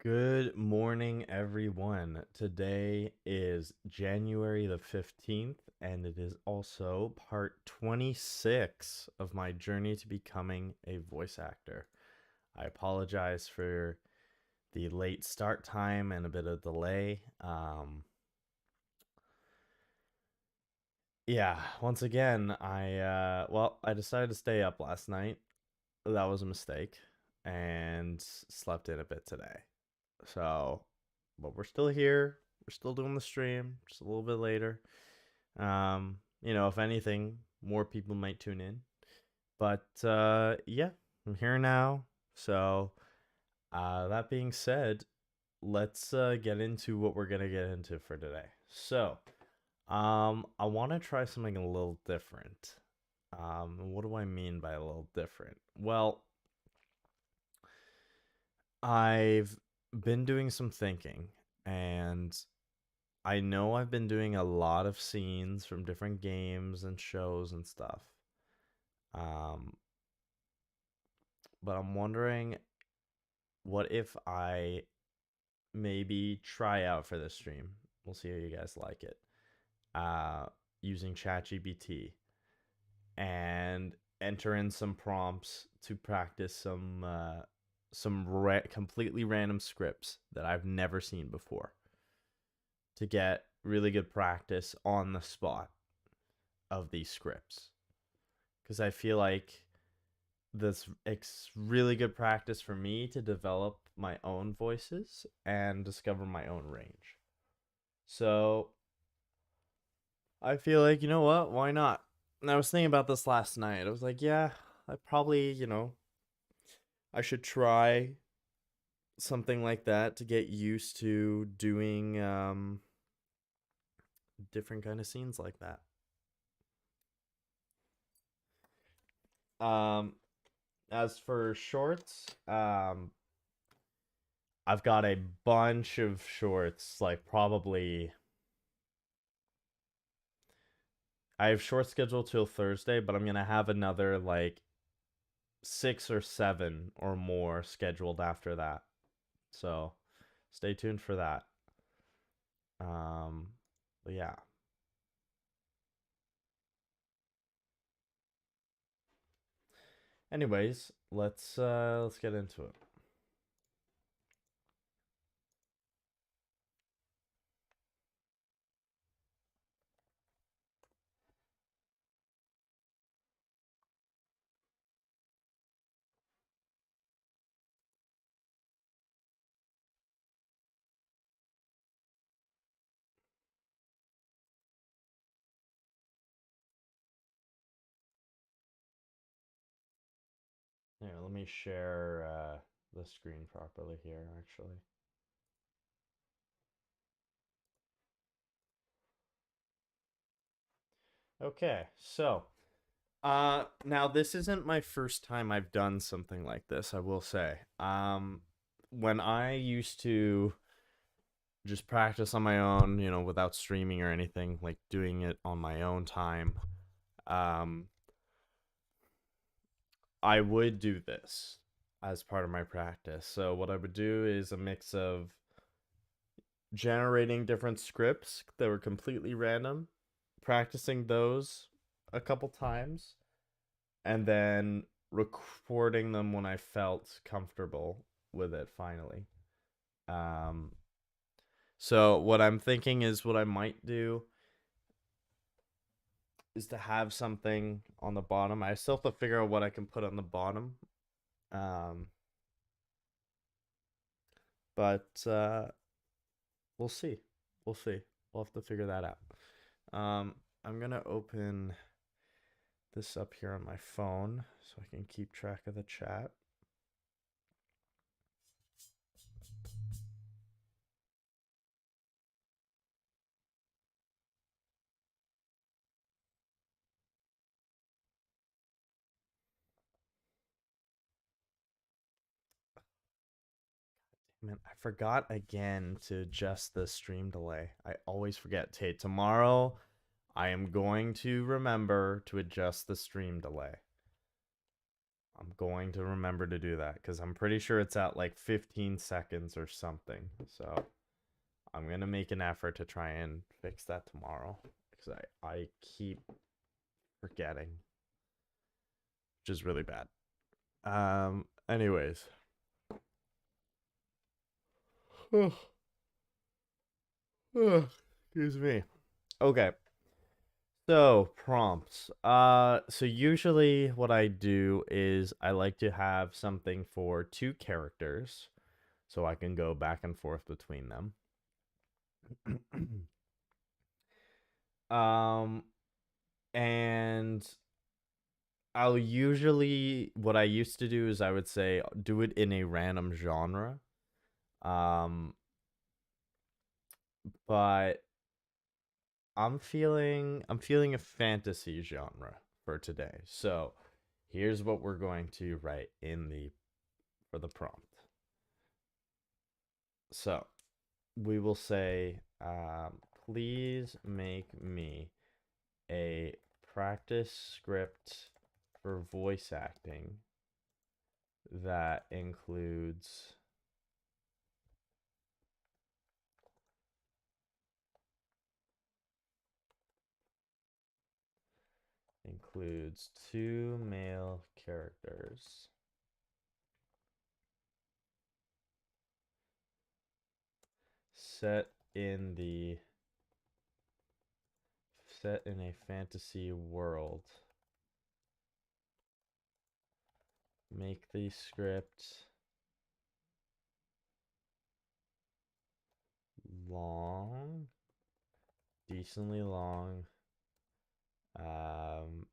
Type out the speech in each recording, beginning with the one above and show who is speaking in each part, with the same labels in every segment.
Speaker 1: Good morning, everyone. Today is January the 15th, and it is also part 26 of my journey to becoming a voice actor. I apologize for the late start time and a bit of delay. Yeah, once again, I decided to stay up last night. That was a mistake, and slept in a bit today. So, but we're still here. We're still doing the stream, just a little bit later. If anything, more people might tune in. But yeah, I'm here now. So, that being said, let's get into what we're gonna get into for today. So, I want to try something a little different. What do I mean by a little different? Well, I've been doing some thinking, and I know I've been doing a lot of scenes from different games and shows and stuff. Um, but I'm wondering, what if I maybe try out for this stream? We'll see how you guys like it. Uh, Using ChatGPT and enter in some prompts to practice some completely random scripts that I've never seen before to get really good practice on the spot of these scripts, because I feel like this really good practice for me to develop my own voices and discover my own range. So I feel like, you know what? Why not? And I was thinking about this last night. I was like, yeah, I probably, I should try something like that to get used to doing different kind of scenes like that. Um as for shorts, I've got a bunch of shorts, like probably I have short schedule till Thursday, but I'm gonna have another like 6 or 7 or more scheduled after that. So stay tuned for that. But yeah. Anyways, let's get into it. Here, let me share the screen properly here, actually. Okay, so now this isn't my first time I've done something like this, I will say. When I used to just practice on my own, without streaming or anything, like doing it on my own time, um, I would do this as part of my practice. So what I would do is a mix of generating different scripts that were completely random, practicing those a couple times, and then recording them when I felt comfortable with it finally. Um, so what I'm thinking is what I might do is to have something on the bottom. I still have to figure out what I can put on the bottom. Um, but we'll see. We'll see. We'll have to figure that out. I'm gonna open this up here on my phone so I can keep track of the chat. Man, I forgot again to adjust the stream delay. I always forget. Tomorrow, I am going to remember to adjust the stream delay. I'm going to remember to do that because I'm pretty sure it's at like 15 seconds or something. So I'm gonna make an effort to try and fix that tomorrow because I keep forgetting, which is really bad. Anyways. Excuse me. Okay. So, prompts. So usually what I do is I like to have something for two characters so I can go back and forth between them. um and I'll usually what I used to do is I would say do it in a random genre. Um but I'm feeling a fantasy genre for today. So, here's what we're going to write in the for the prompt. So, we will say, please make me a practice script for voice acting that includes two male characters set in the set in a fantasy world. Make the script long, decently long, um,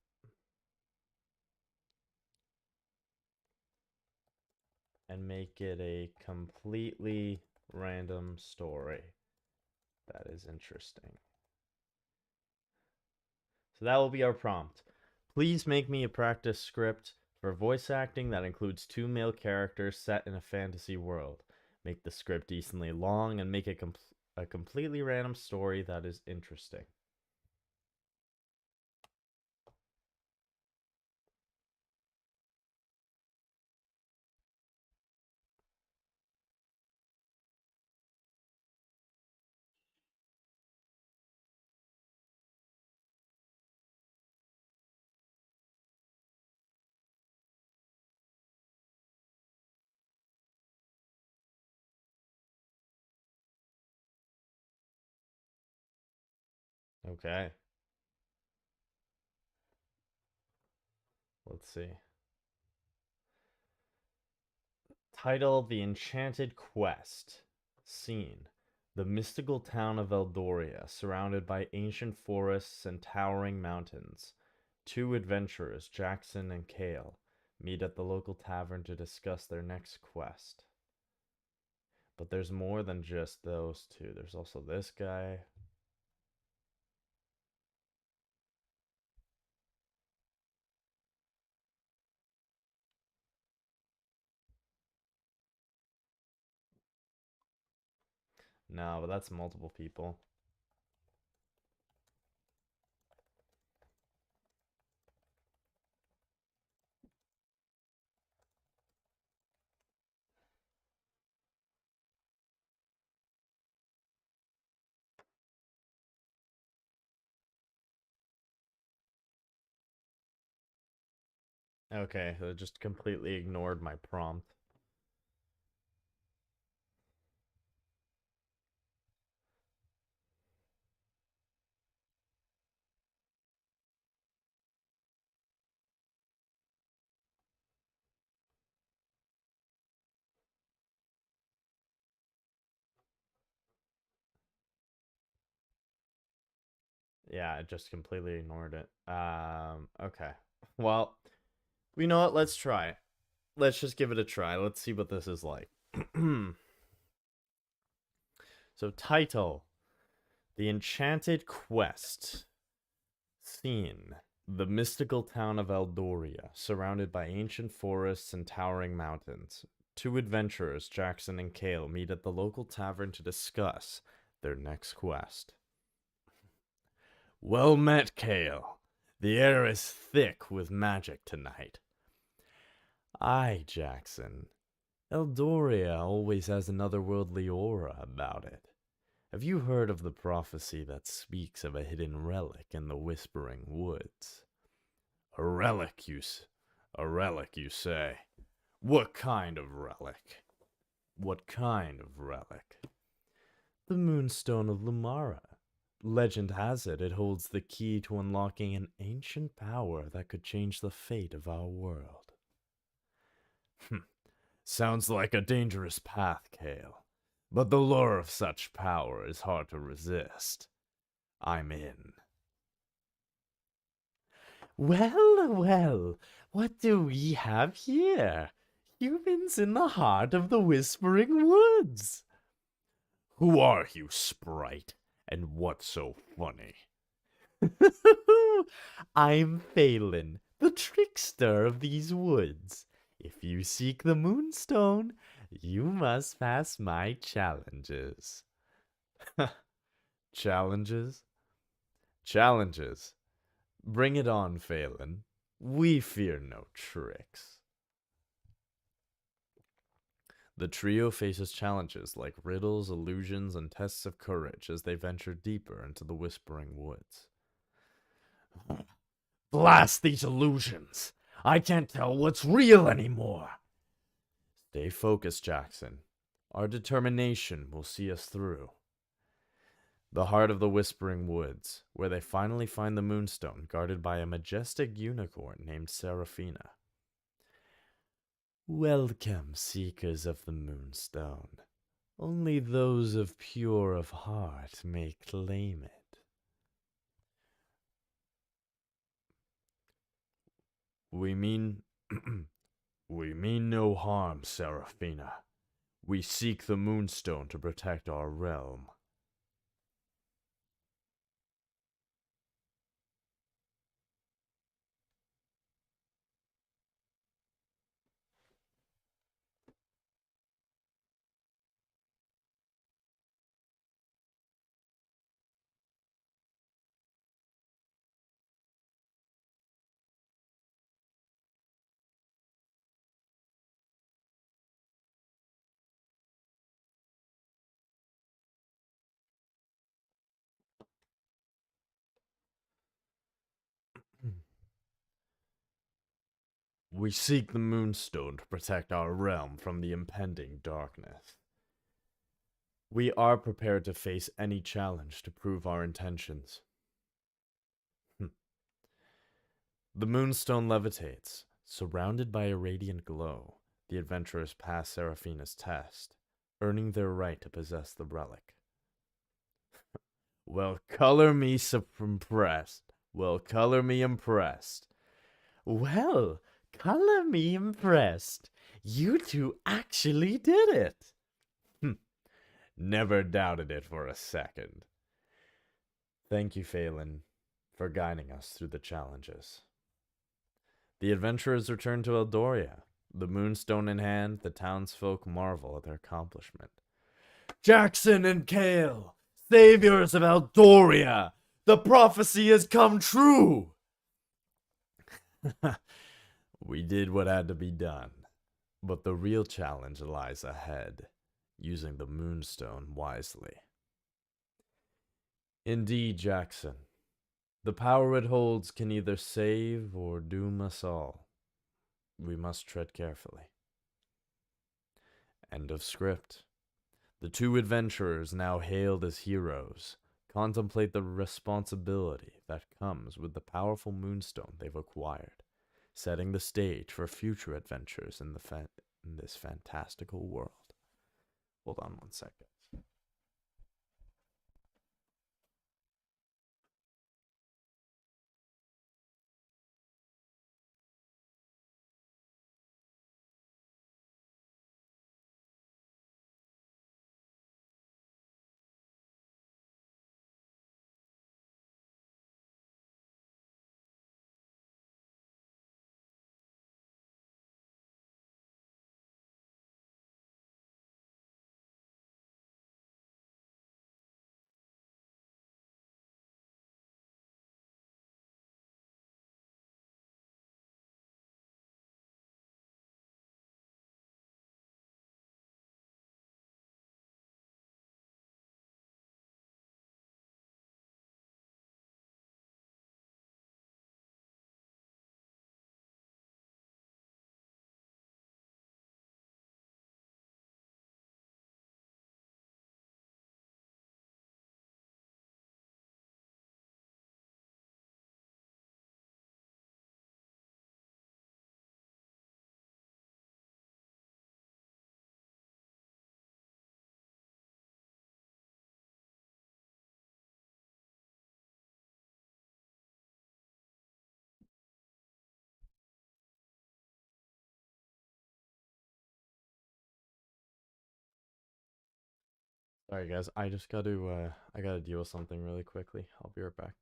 Speaker 1: and make it a completely random story that is interesting. So that will be our prompt. Please make me a practice script for voice acting that includes two male characters set in a fantasy world. Make the script decently long and make it a completely random story that is interesting. Okay, let's see. Title: The Enchanted Quest. Scene: the mystical town of Eldoria, surrounded by ancient forests and towering mountains. Two adventurers, Jackson and Kale, meet at the local tavern to discuss their next quest. But there's more than just those two. There's also this guy. No, but that's multiple people. Okay, so it just completely ignored my prompt. Yeah, it just completely ignored it. Okay. Well, you know what? Let's try. Let's just give it a try. Let's see what this is like. So, title: The Enchanted Quest. Scene: the mystical town of Eldoria, surrounded by ancient forests and towering mountains. Two adventurers, Jackson and Kale, meet at the local tavern to discuss their next quest. Well met, Kale. The air is thick with magic tonight. Aye, Jackson. Eldoria always has an otherworldly aura about it. Have you heard of the prophecy that speaks of a hidden relic in the Whispering Woods? A relic, a relic, you say? What kind of relic? What kind of relic? The Moonstone of Lumara. Legend has it it holds the key to unlocking an ancient power that could change the fate of our world. Sounds like a dangerous path, Kale. But the lure of such power is hard to resist. I'm in. Well, well, what do we have here? Humans in the heart of the Whispering Woods. Who are you, sprite? And what's so funny? I'm Phelan, the trickster of these woods. If you seek the Moonstone, you must pass my challenges. Challenges? Challenges. Bring it on, Phelan. We fear no tricks. The trio faces challenges like riddles, illusions, and tests of courage as they venture deeper into the Whispering Woods. Blast these illusions! I can't tell what's real anymore! Stay focused, Jackson. Our determination will see us through. The heart of the Whispering Woods, where they finally find the Moonstone guarded by a majestic unicorn named Seraphina. Welcome, seekers of the Moonstone. Only those of pure of heart may claim it. We mean no harm, Seraphina. We seek the Moonstone to protect our realm. We seek the Moonstone to protect our realm from the impending darkness. We are prepared to face any challenge to prove our intentions. The Moonstone levitates. Surrounded by a radiant glow, the adventurers pass Seraphina's test, earning their right to possess the relic. Well, color me impressed. Well, color me impressed. Well, color me impressed. You two actually did it. Never doubted it for a second. Thank you, Phelan, for guiding us through the challenges. The adventurers return to Eldoria. The Moonstone in hand, the townsfolk marvel at their accomplishment. Jackson and Kale, saviors of Eldoria! The prophecy has come true! We did what had to be done, but the real challenge lies ahead, using the Moonstone wisely. Indeed, Jackson. The power it holds can either save or doom us all. We must tread carefully. End of script. The two adventurers, now hailed as heroes, contemplate the responsibility that comes with the powerful Moonstone they've acquired, setting the stage for future adventures in this fantastical world. Hold on one second. Sorry guys, I gotta deal with something really quickly. I'll be right back.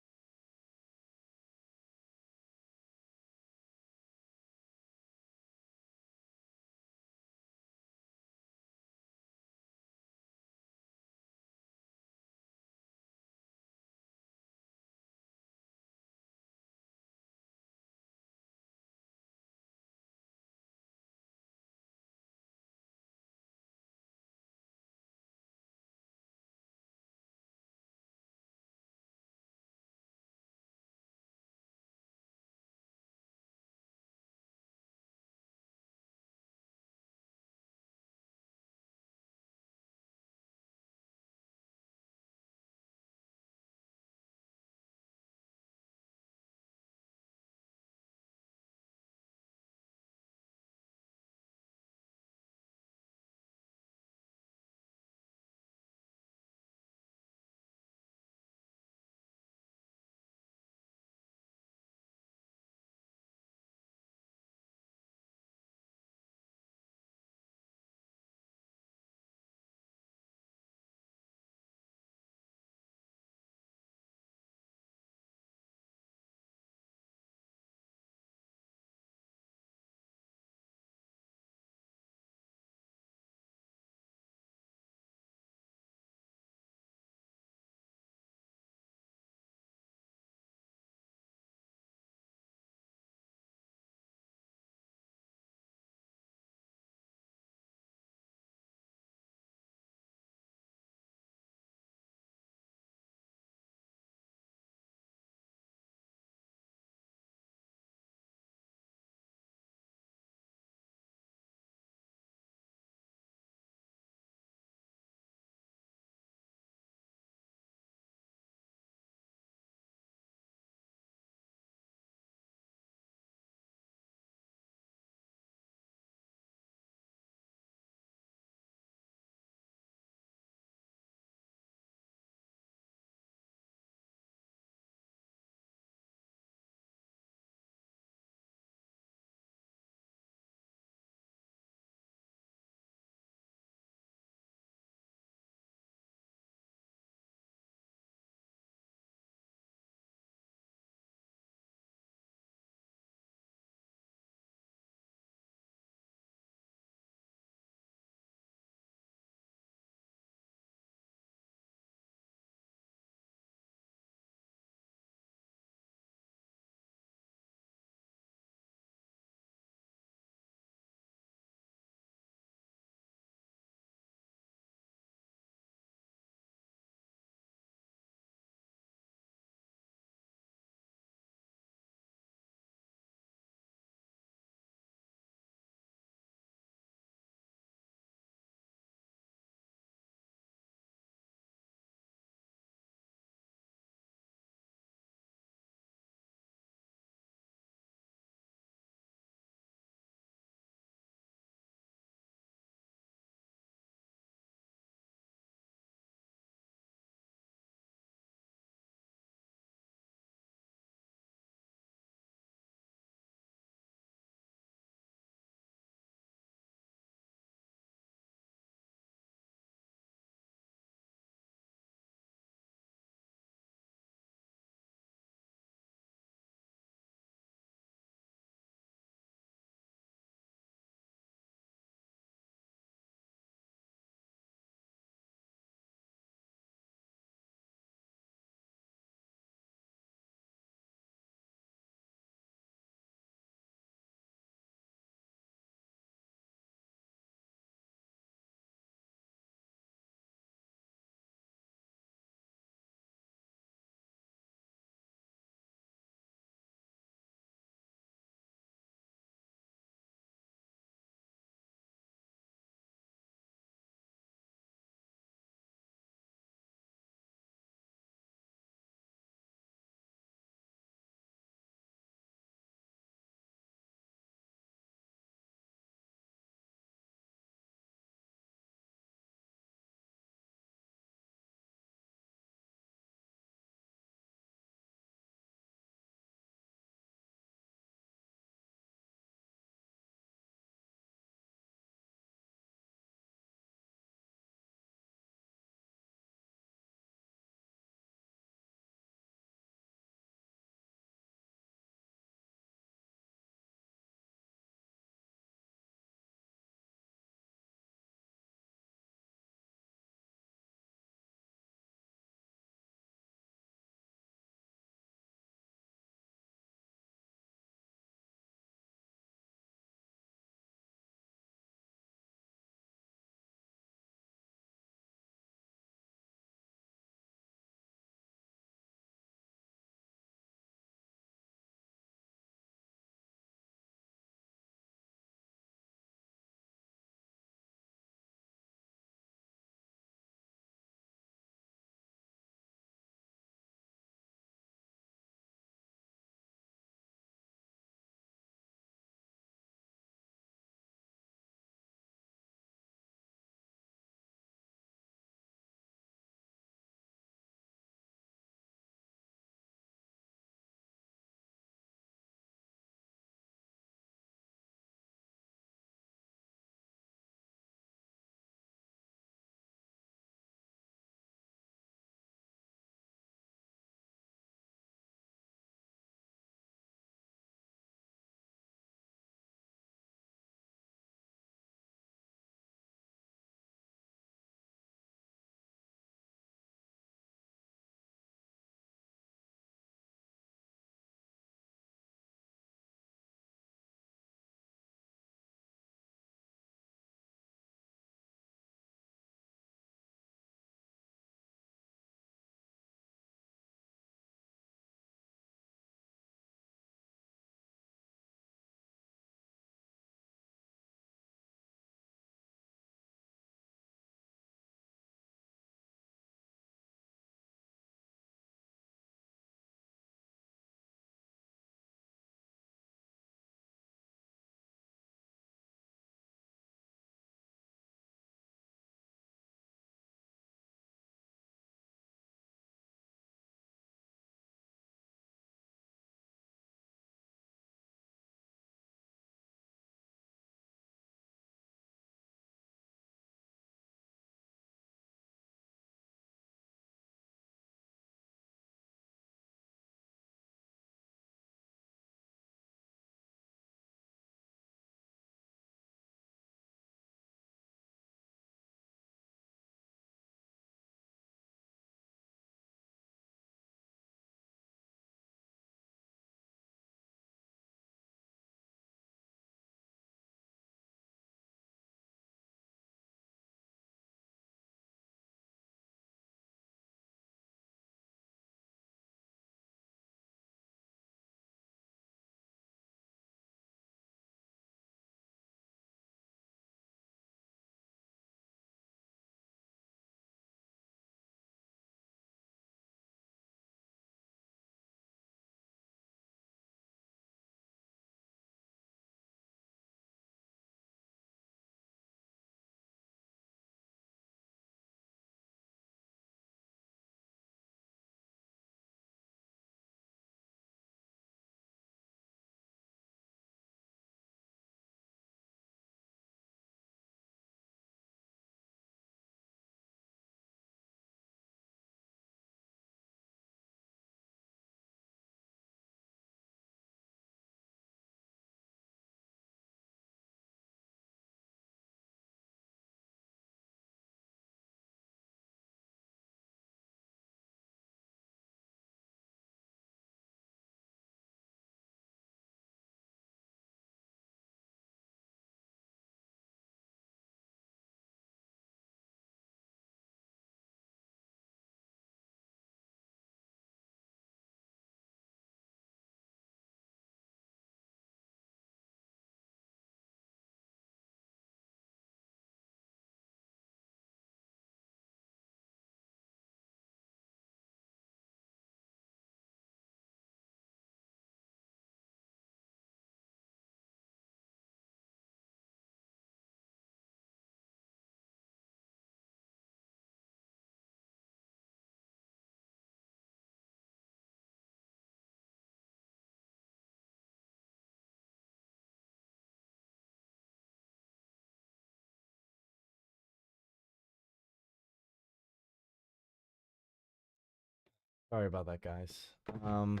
Speaker 1: Sorry about that, guys. Um,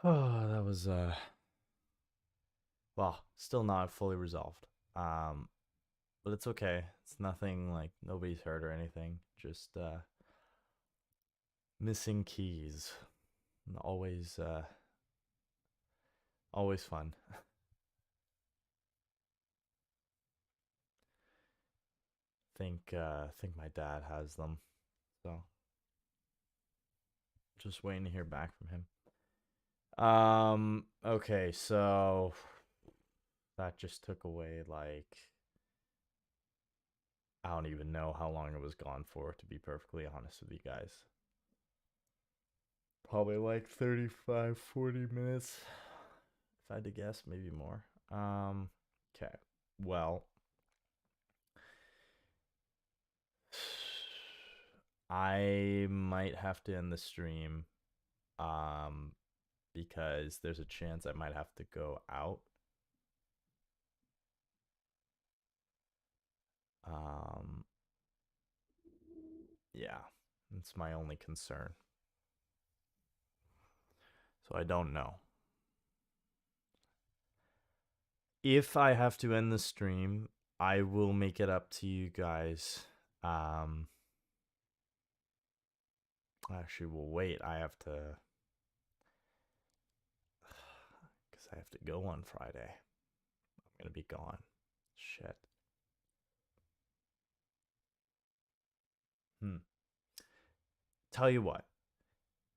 Speaker 1: oh, that was well, still not fully resolved. Um, but it's okay. It's nothing like nobody's hurt or anything. Just missing keys. Always always fun. Think my dad has them. So, just waiting to hear back from him. Okay, so that just took away like I don't even know how long it was gone for, to be perfectly honest with you guys. Probably like 35, 40 minutes. If I had to guess, maybe more. Okay. Well, I might have to end the stream um because there's a chance I might have to go out. Um yeah, it's my only concern. So I don't know. If I have to end the stream, I will make it up to you guys. Um Actually, well, wait. I have to, because I have to go on Friday. I'm gonna be gone. Shit. Hmm. Tell you what.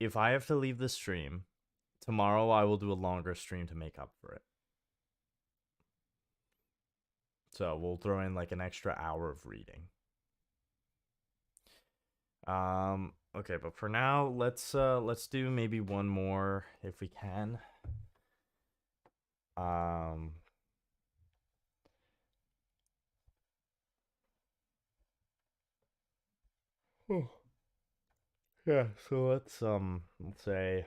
Speaker 1: If I have to leave the stream tomorrow, I will do a longer stream to make up for it. So we'll throw in like an extra hour of reading. Okay, but for now, let's do maybe one more if we can. Um yeah, so let's say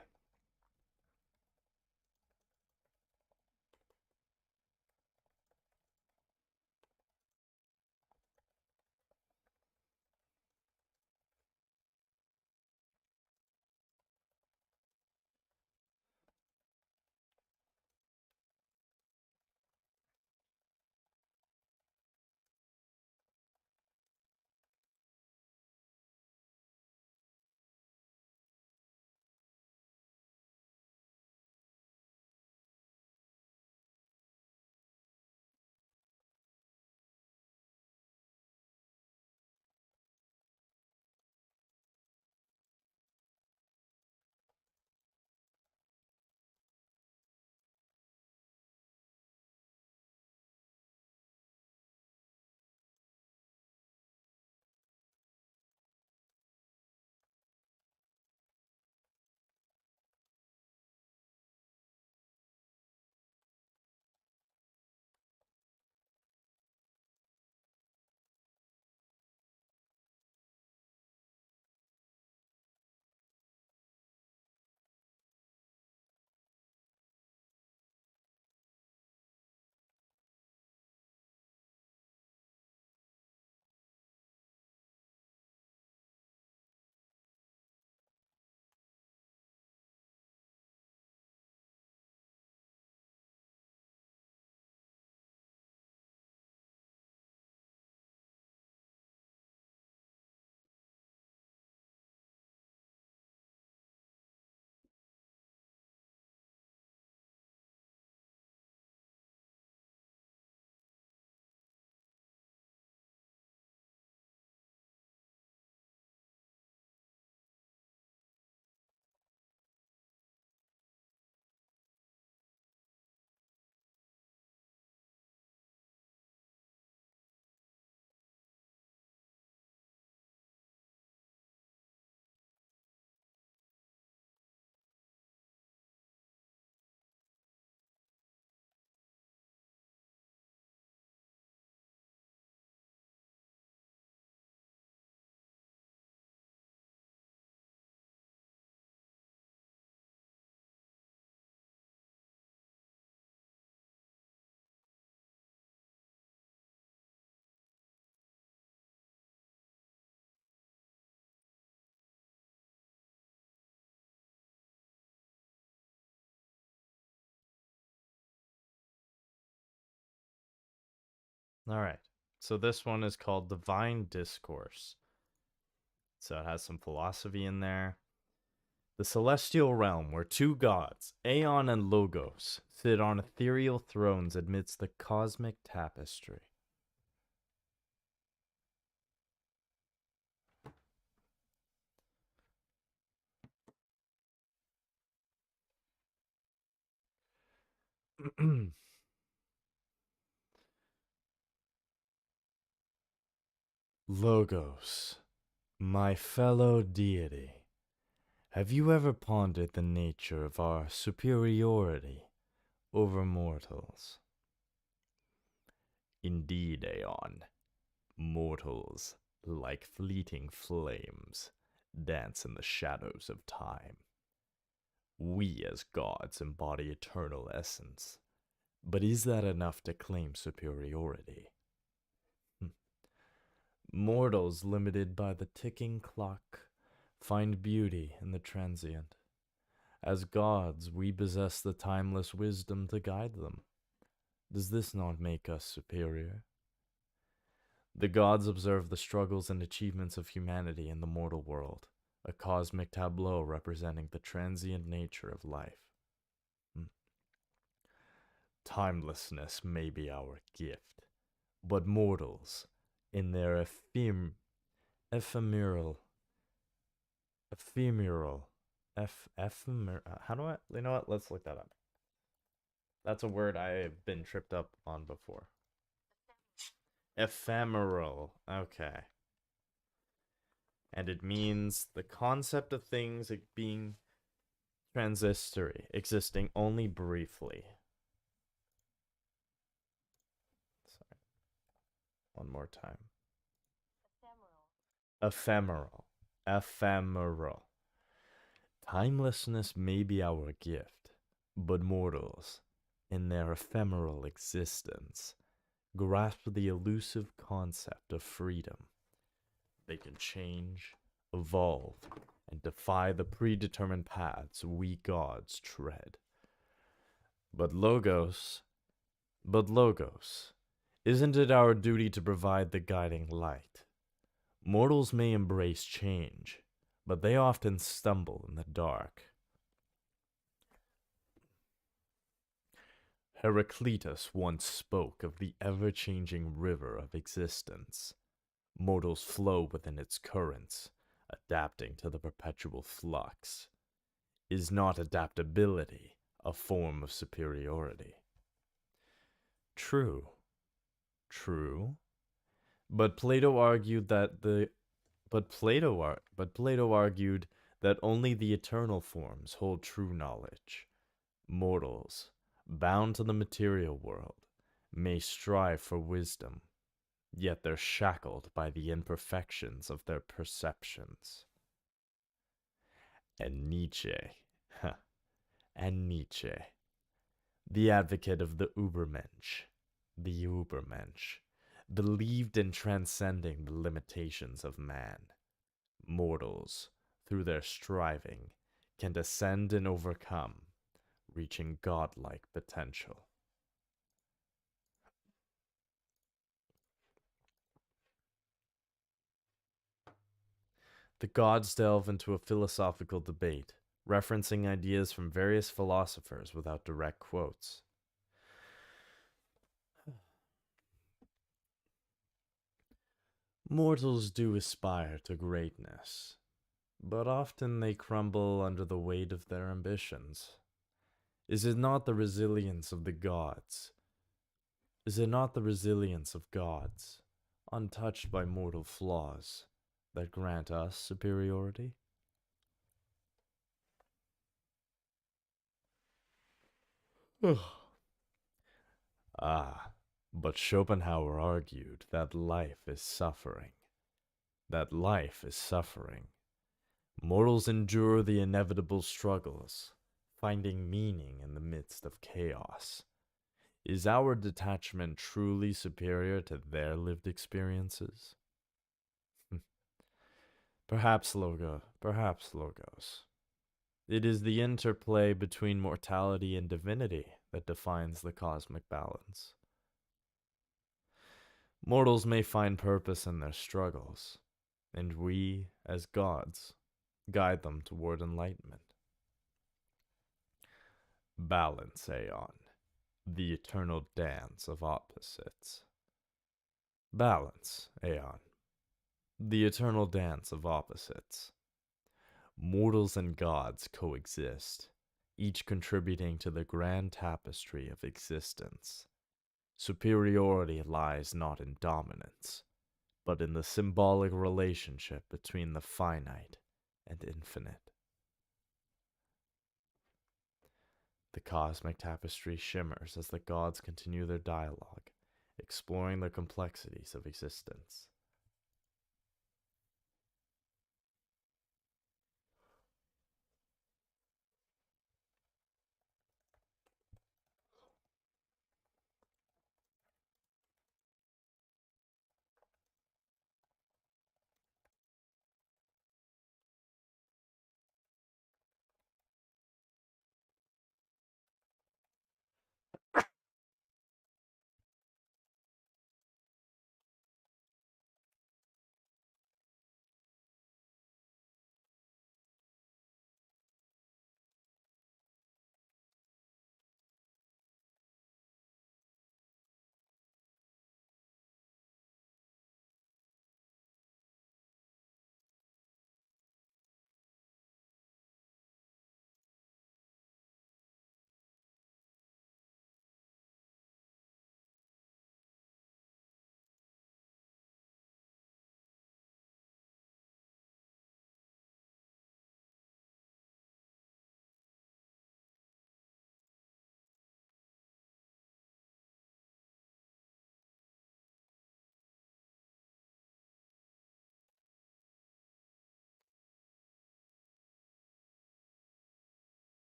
Speaker 1: All right. So this one is called Divine Discourse. So it has some philosophy in there. The celestial realm where two gods, Aeon and Logos, sit on ethereal thrones amidst the cosmic tapestry. Logos, my fellow deity, have you ever pondered the nature of our superiority over mortals? Indeed, Aeon, mortals, like fleeting flames, dance in the shadows of time. We as gods embody eternal essence, but is that enough to claim superiority? Mortals, limited by the ticking clock, find beauty in the transient. As gods, we possess the timeless wisdom to guide them. Does this not make us superior? The gods observe the struggles and achievements of humanity in the mortal world, a cosmic tableau representing the transient nature of life. Timelessness may be our gift, but mortals, in their ephemeral, how do I, you know what, let's look that up. That's a word I've been tripped up on before. Ephemeral, okay. And it means the concept of things being transitory, existing only briefly. Sorry. One more time. Ephemeral. Ephemeral. Timelessness may be our gift, but mortals, in their ephemeral existence, grasp the elusive concept of freedom. They can change, evolve, and defy the predetermined paths we gods tread. But Logos, isn't it our duty to provide the guiding light? Mortals may embrace change, but they often stumble in the dark. Heraclitus once spoke of the ever-changing river of existence. Mortals flow within its currents, adapting to the perpetual flux. Is not adaptability a form of superiority? True. But Plato argued that only the eternal forms hold true knowledge. Mortals, bound to the material world, may strive for wisdom, yet they're shackled by the imperfections of their perceptions. And Nietzsche, the advocate of the Übermensch, believed in transcending the limitations of man. Mortals, through their striving, can descend and overcome, reaching godlike potential. The gods delve into a philosophical debate, referencing ideas from various philosophers without direct quotes. Mortals do aspire to greatness, but often they crumble under the weight of their ambitions. Is it not the resilience of the gods? Untouched by mortal flaws, that grant us superiority? But Schopenhauer argued that life is suffering. Mortals endure the inevitable struggles, finding meaning in the midst of chaos. Is our detachment truly superior to their lived experiences? Perhaps Logos. It is the interplay between mortality and divinity that defines the cosmic balance. Mortals may find purpose in their struggles, and we, as gods, guide them toward enlightenment. Balance, Aeon, the eternal dance of opposites. Balance, Aeon, the eternal dance of opposites. Mortals and gods coexist, each contributing to the grand tapestry of existence. Superiority lies not in dominance, but in the symbolic relationship between the finite and infinite. The cosmic tapestry shimmers as the gods continue their dialogue, exploring the complexities of existence.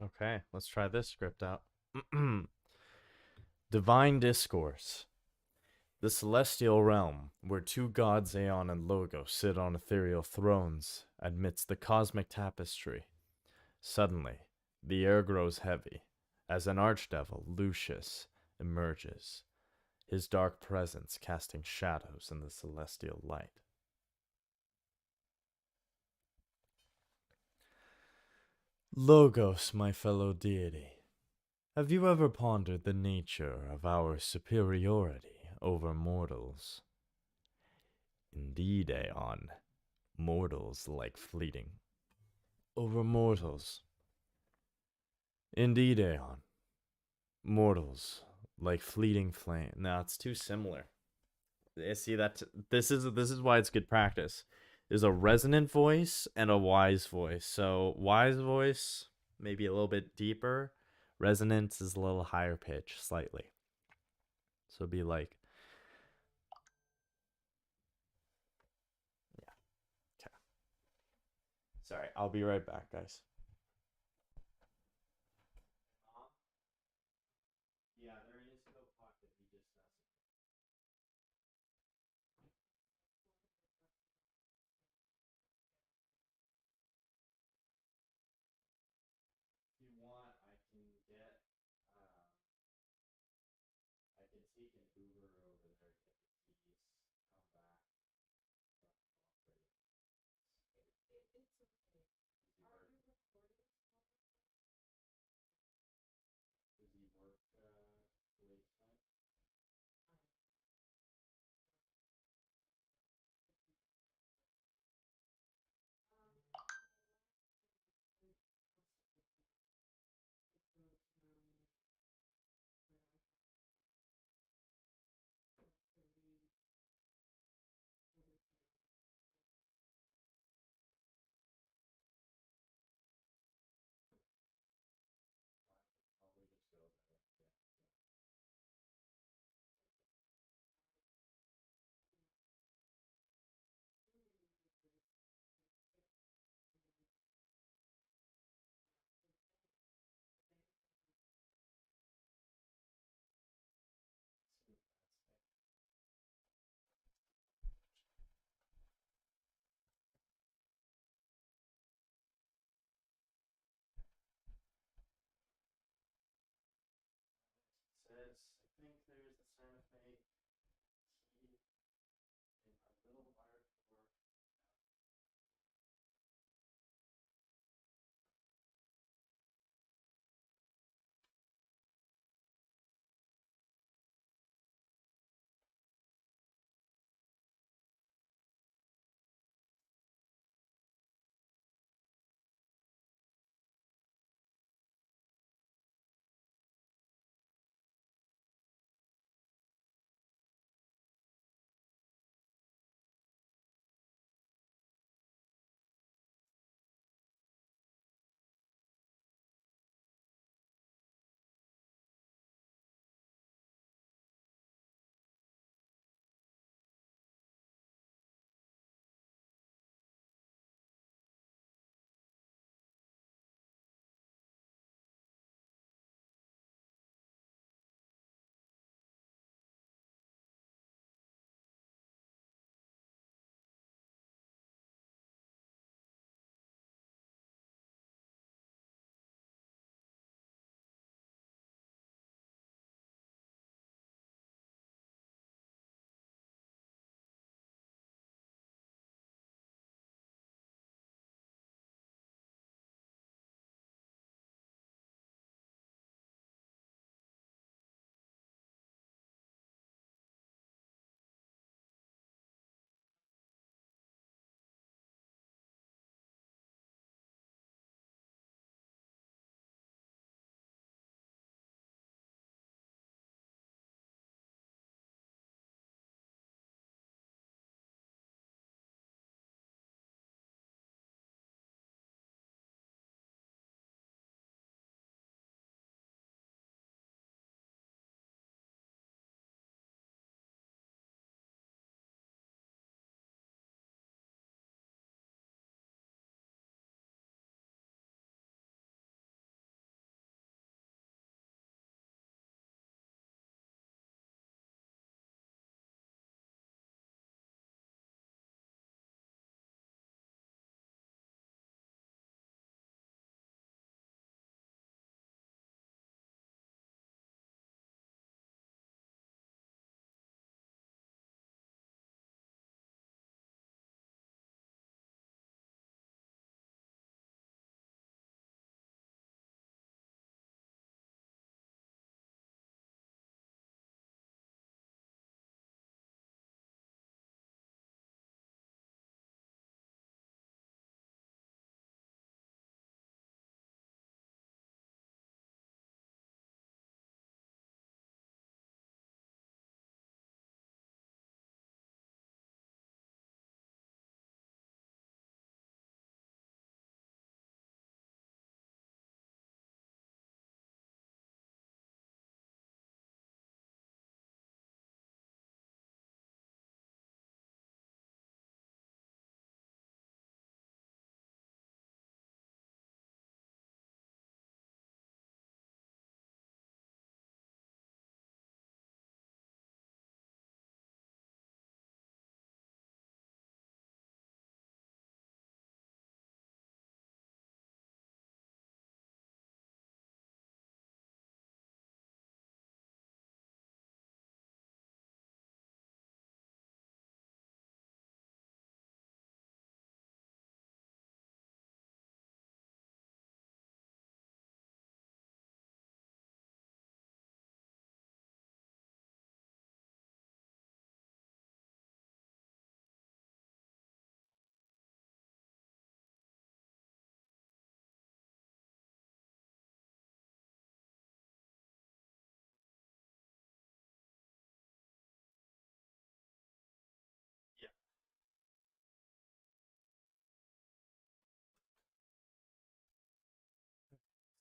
Speaker 1: Okay, let's try this script out. Divine Discourse. The celestial realm, where two gods, Aeon and Logos, sit on ethereal thrones amidst the cosmic tapestry. Suddenly, the air grows heavy as an archdevil, Lucius, emerges, his dark presence casting shadows in the celestial light. Logos, my fellow deity, have you ever pondered the nature of our superiority over mortals? Indeed, Aeon, mortals like fleeting. Over mortals. Indeed, Aeon, mortals like fleeting flame. Now it's too similar. See that this is why it's good practice. There's a resonant voice and a wise voice. So wise voice maybe a little bit deeper. Resonance is a little higher pitch, slightly. So it'd be like, yeah, okay. Sorry, I'll be right back, guys. Yeah, there is no pocket. He just doesn't. If you want, I can get. I can take an Uber over there, get the keys, come back, does he work late tonight?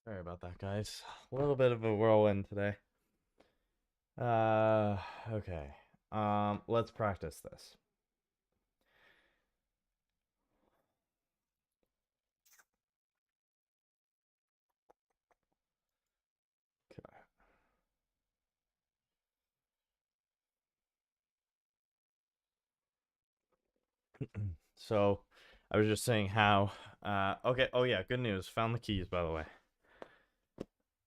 Speaker 1: Sorry about that, guys. A little bit of a whirlwind today. Uh, okay. Let's practice this. So, I was just saying how. Okay. Oh yeah. Good news. Found the keys, by the way.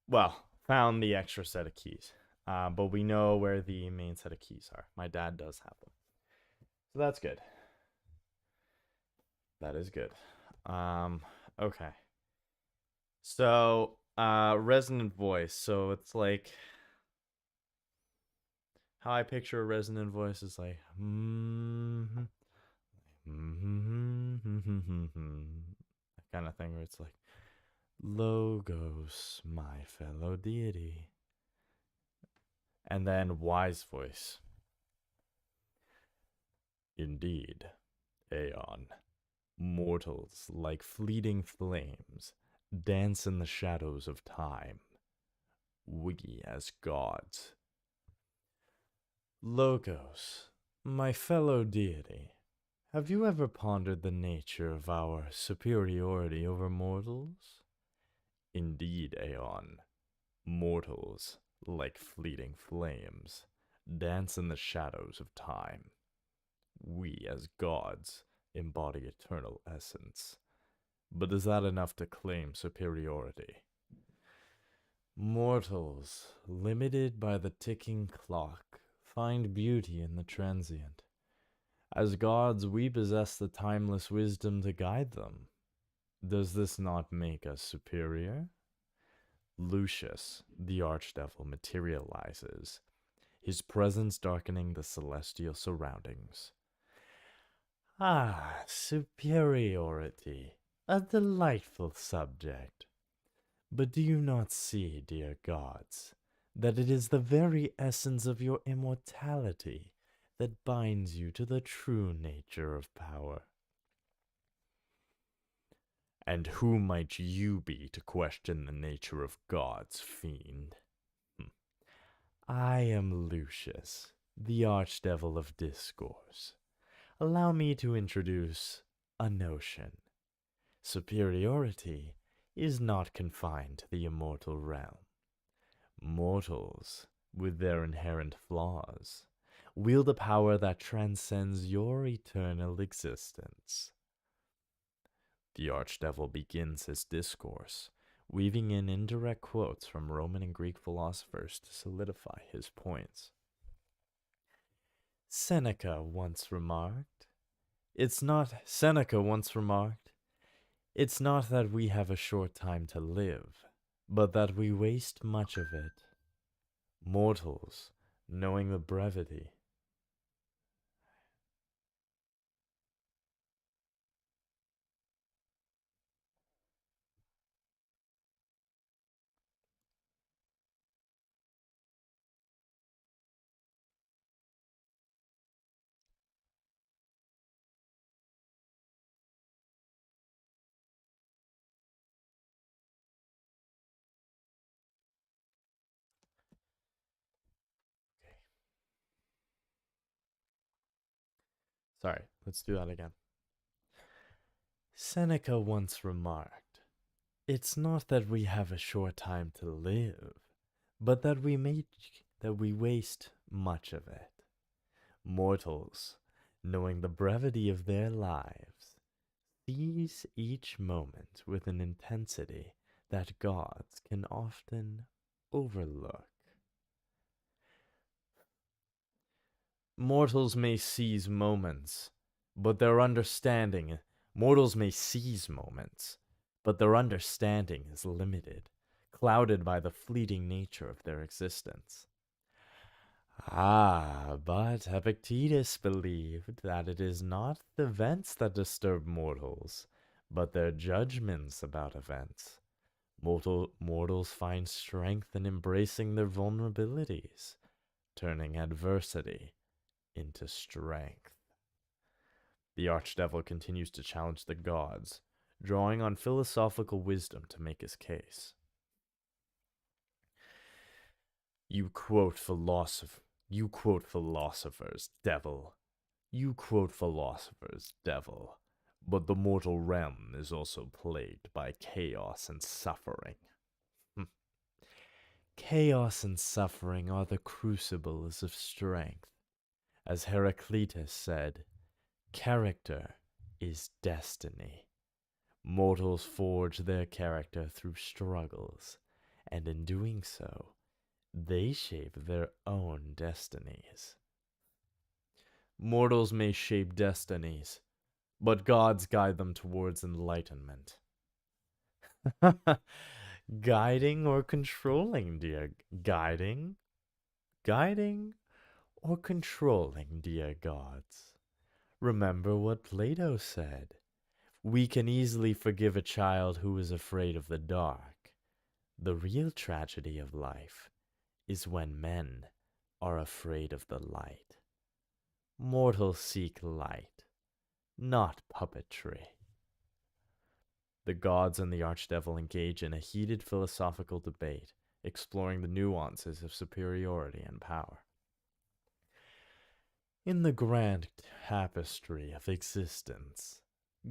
Speaker 1: Well, found the extra set of keys. But we know where the main set of keys are. My dad does have them. So that's good. That is good. Okay. So, resonant voice. So it's like how I picture a resonant voice is like that kind of thing where it's like Logos, my fellow deity. And then wise voice. Indeed, Aeon. Mortals, like fleeting flames, dance in the shadows of time. We as gods. Logos, my fellow deity, have you ever pondered the nature of our superiority over mortals? Indeed, Aeon, mortals, like fleeting flames, dance in the shadows of time. We, as gods, embody eternal essence. But is that enough to claim superiority? Mortals, limited by the ticking clock, find beauty in the transient. As gods, we possess the timeless wisdom to guide them. Does this not make us superior? Lucius, the archdevil, materializes, his presence darkening the celestial surroundings. Ah, superiority, a delightful subject. But do you not see, dear gods, that it is the very essence of your immortality that binds you to the true nature of power? And who might you be to question the nature of gods, fiend? I am Lucius, the archdevil of discourse. Allow me to introduce a notion. Superiority is not confined to the immortal realm. Mortals, with their inherent flaws, wield a power that transcends your eternal existence. The archdevil begins his discourse, weaving in indirect quotes from Roman and Greek philosophers to solidify his points. Seneca once remarked, it's not that we have a short time to live, but that we waste much of it. Mortals, knowing the brevity. Okay. Sorry, let's do that again. Seneca once remarked, it's not that we have a short time to live, but that we waste much of it. Mortals, knowing the brevity of their lives, seize each moment with an intensity that gods can often overlook. Mortals may seize moments, but their understanding, mortals may seize moments, but their understanding is limited, clouded by the fleeting nature of their existence. Ah, but Epictetus believed that it is not events that disturb mortals, but their judgments about events. Mortals find strength in embracing their vulnerabilities, turning adversity into strength. The archdevil continues to challenge the gods, drawing on philosophical wisdom to make his case. You quote philosophers, devil. You quote philosophers, devil. But the mortal realm is also plagued by chaos and suffering. Chaos and suffering are the crucibles of strength. As Heraclitus said, character is destiny. Mortals forge their character through struggles, and in doing so, They shape their own destinies. Mortals may shape destinies, but gods guide them towards enlightenment. Guiding or controlling, dear. Guiding or controlling, dear gods. Remember what Plato said. We can easily forgive a child who is afraid of the dark. The real tragedy of life is when men are afraid of the light. Mortals seek light, not puppetry. The gods and the archdevil engage in a heated philosophical debate, exploring the nuances of superiority and power. In the grand tapestry of existence,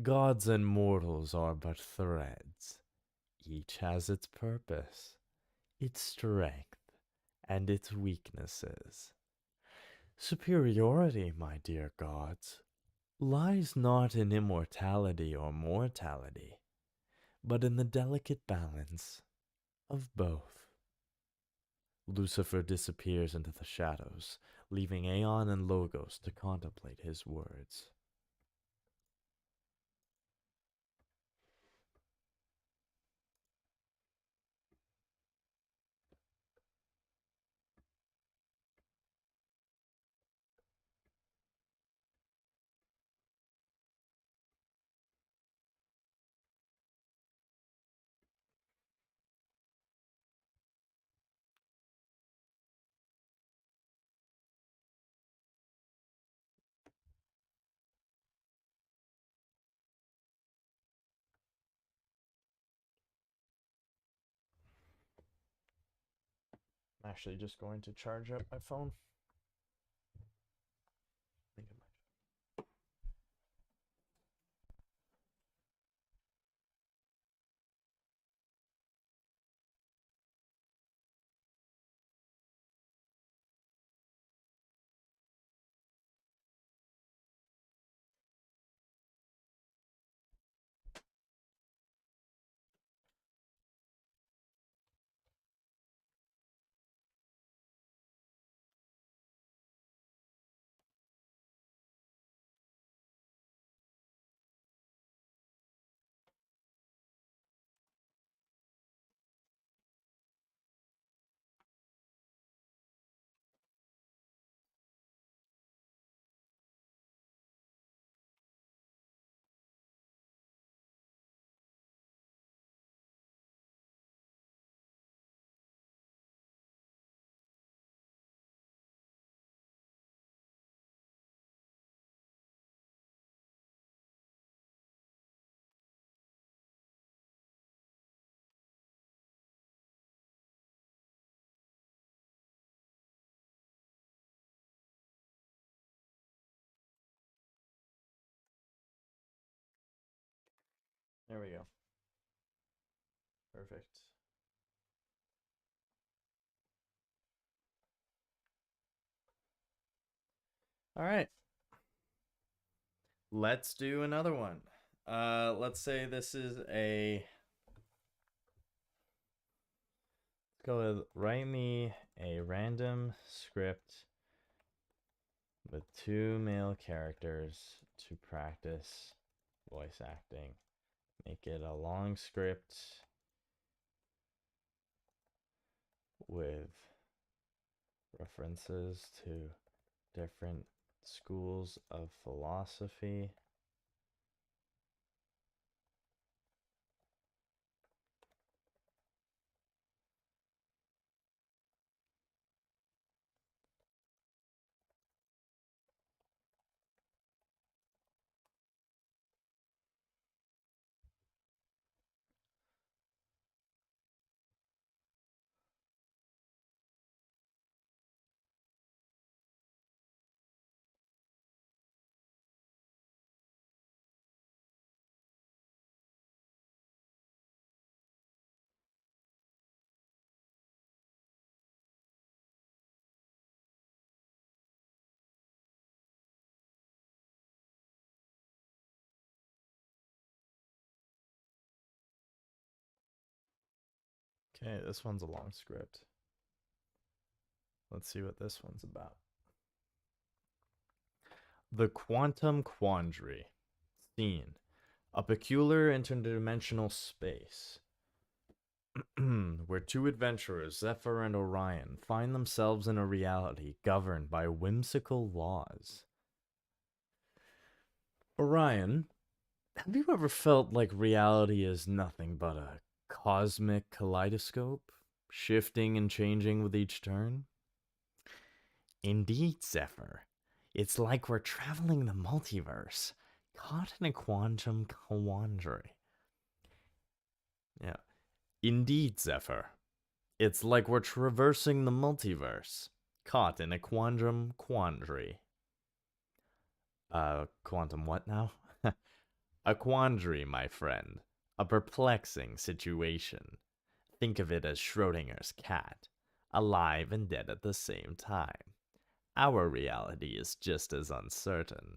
Speaker 1: gods and mortals are but threads. Each has its purpose, its strength, and its weaknesses. Superiority, my dear gods, lies not in immortality or mortality, but in the delicate balance of both. Lucifer disappears into the shadows, leaving Aeon and Logos to contemplate his words. I'm actually just going to charge up my phone. There we go. Perfect. All right. Let's do another one. Let's say this is a. Let's go with write me a random script with 2 male characters to practice voice acting. Make it a long script with references to different schools of philosophy. Okay, this one's a long script. Let's see what this one's about. The Quantum Quandary. Scene: a peculiar interdimensional space where two adventurers, Zephyr and Orion, find themselves in a reality governed by whimsical laws. Orion, have you ever felt like reality is nothing but a cosmic kaleidoscope, shifting and changing with each turn? Indeed, Zephyr. It's like we're traveling the multiverse, caught in a quantum quandary. Yeah. Indeed, Zephyr. It's like we're traversing the multiverse, caught in a quantum quandary. Quantum what now? A quandary, my friend. A perplexing situation. Think of it as Schrodinger's cat, alive and dead at the same time. Our reality is just as uncertain.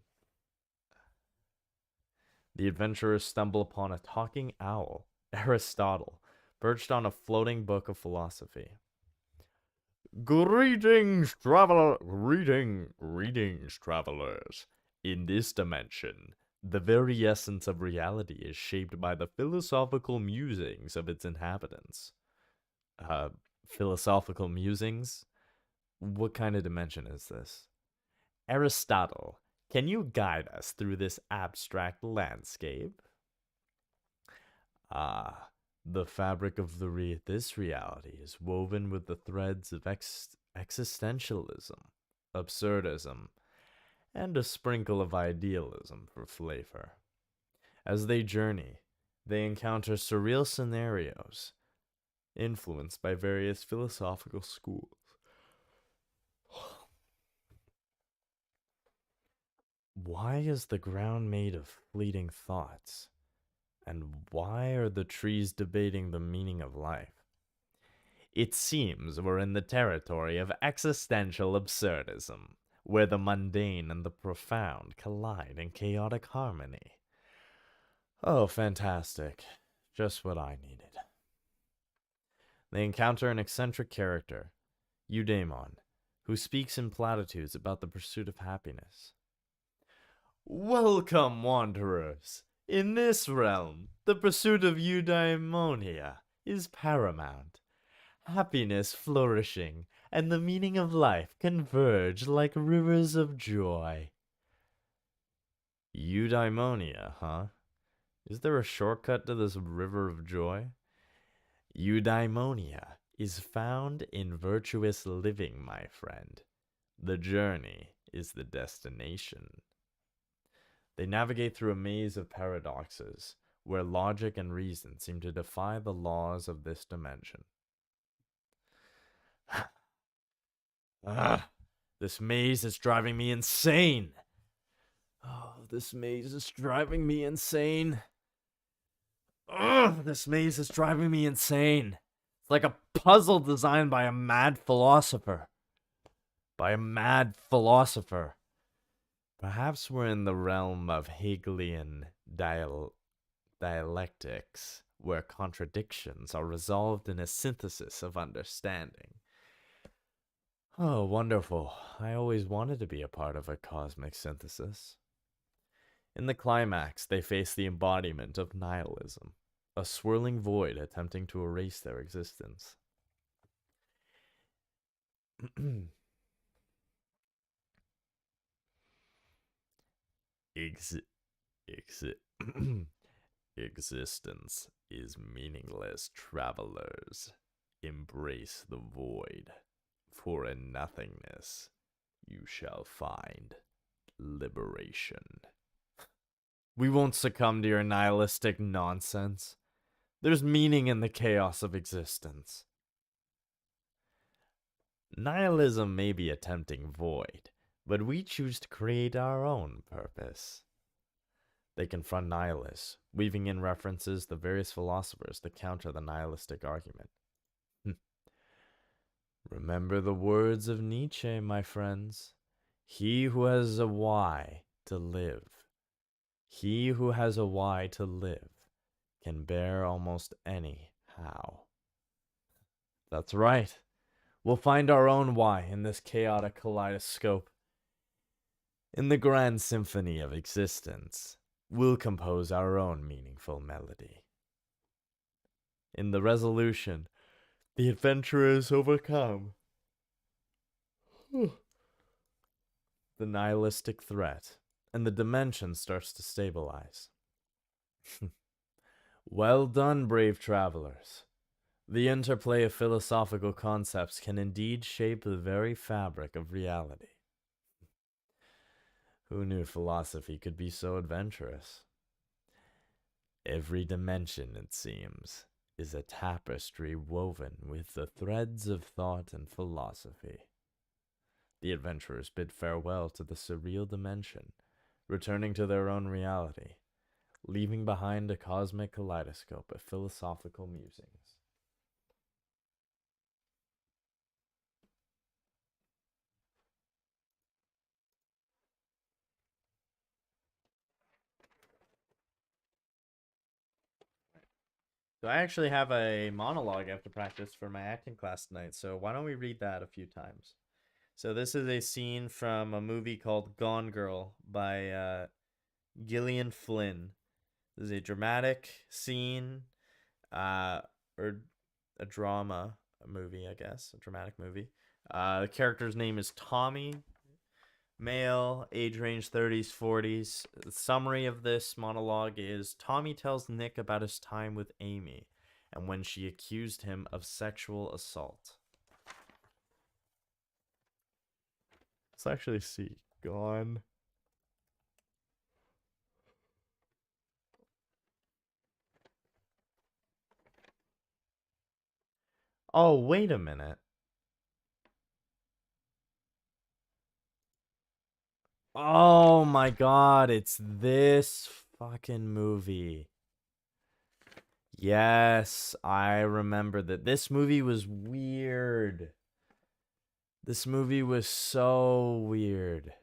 Speaker 1: The adventurers stumble upon a talking owl, Aristotle, perched on a floating book of philosophy. Greetings, travelers. In this dimension, the very essence of reality is shaped by the philosophical musings of its inhabitants. Philosophical musings? What kind of dimension is this? Aristotle, can you guide us through this abstract landscape? The fabric of this reality is woven with the threads of existentialism, absurdism, and a sprinkle of idealism for flavor. As they journey, they encounter surreal scenarios influenced by various philosophical schools. Why is the ground made of fleeting thoughts? And why are the trees debating the meaning of life? It seems we're in the territory of existential absurdism, where the mundane and the profound collide in chaotic harmony. Oh, fantastic. Just what I needed. They encounter an eccentric character, Eudaimon, who speaks in platitudes about the pursuit of happiness. Welcome, wanderers! In this realm, the pursuit of eudaimonia is paramount. Happiness flourishing and the meaning of life converge like rivers of joy. Eudaimonia, huh? Is there a shortcut to this river of joy? Eudaimonia is found in virtuous living, my friend. The journey is the destination. They navigate through a maze of paradoxes, where logic and reason seem to defy the laws of this dimension. This maze is driving me insane! Oh, this maze is driving me insane! This maze is driving me insane! It's like a puzzle designed by a mad philosopher. Perhaps we're in the realm of Hegelian dialectics, where contradictions are resolved in a synthesis of understanding. Oh, wonderful. I always wanted to be a part of a cosmic synthesis. In the climax, they face the embodiment of nihilism, a swirling void attempting to erase their existence. Existence is meaningless, travelers. Embrace the void, for in nothingness you shall find liberation. We won't succumb to your nihilistic nonsense. There's meaning in the chaos of existence. Nihilism may be a tempting void, but we choose to create our own purpose. They confront nihilists, weaving in references to various philosophers to counter the nihilistic argument. Remember the words of Nietzsche, my friends. He who has a why to live. He who has a why to live can bear almost any how. That's right. We'll find our own why in this chaotic kaleidoscope. In the grand symphony of existence, we'll compose our own meaningful melody. In the resolution, the adventurers overcome the nihilistic threat, and the dimension starts to stabilize. Well done, brave travelers. The interplay of philosophical concepts can indeed shape the very fabric of reality. Who knew philosophy could be so adventurous? Every dimension, it seems, is a tapestry woven with the threads of thought and philosophy. The adventurers bid farewell to the surreal dimension, returning to their own reality, leaving behind a cosmic kaleidoscope of philosophical musings. So I actually have a monologue I have to practice for my acting class tonight, so why don't we read that a few times? So this is a scene from a movie called Gone Girl by Gillian Flynn. This is a dramatic scene, or a drama movie, I guess, a dramatic movie. The character's name is Tommy, male, age range 30s, 40s. The summary of this monologue is Tommy tells Nick about his time with Amy and when she accused him of sexual assault. Let's actually see. Gone. Oh, wait a minute. Oh my god, it's this fucking movie. Yes, I remember that. This movie was weird. This movie was so weird.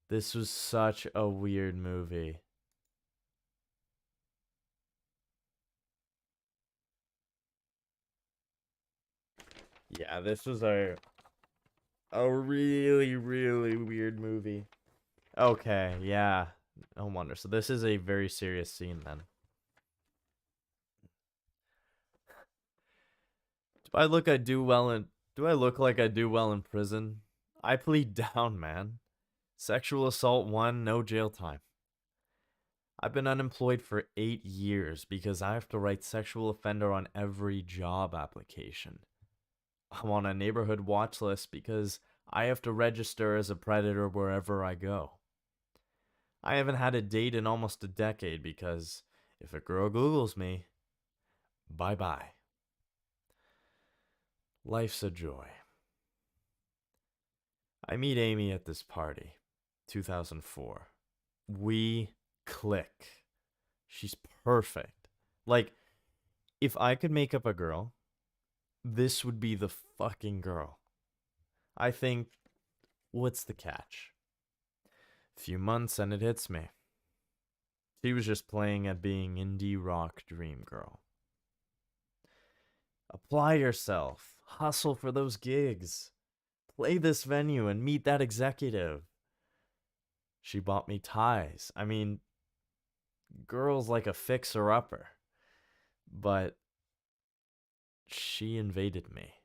Speaker 1: This was such a weird movie. Yeah, this was a really, really weird movie. Okay, yeah. No wonder. So this is a very serious scene then. Do I look like I do well in prison? I plead down, man. Sexual assault 1, no jail time. I've been unemployed for 8 years because I have to write sexual offender on every job application. I'm on a neighborhood watch list because I have to register as a predator wherever I go. I haven't had a date in almost a decade because if a girl Googles me, bye bye. Life's a joy. I meet Amy at this party, 2004. We click. She's perfect. Like, if I could make up a girl, this would be the fucking girl. I think, what's the catch? Few months and it hits me. She was just playing at being indie rock dream girl. Apply yourself. Hustle for those gigs. Play this venue and meet that executive. She bought me ties. I mean, girl's like a fixer-upper. But she invaded me.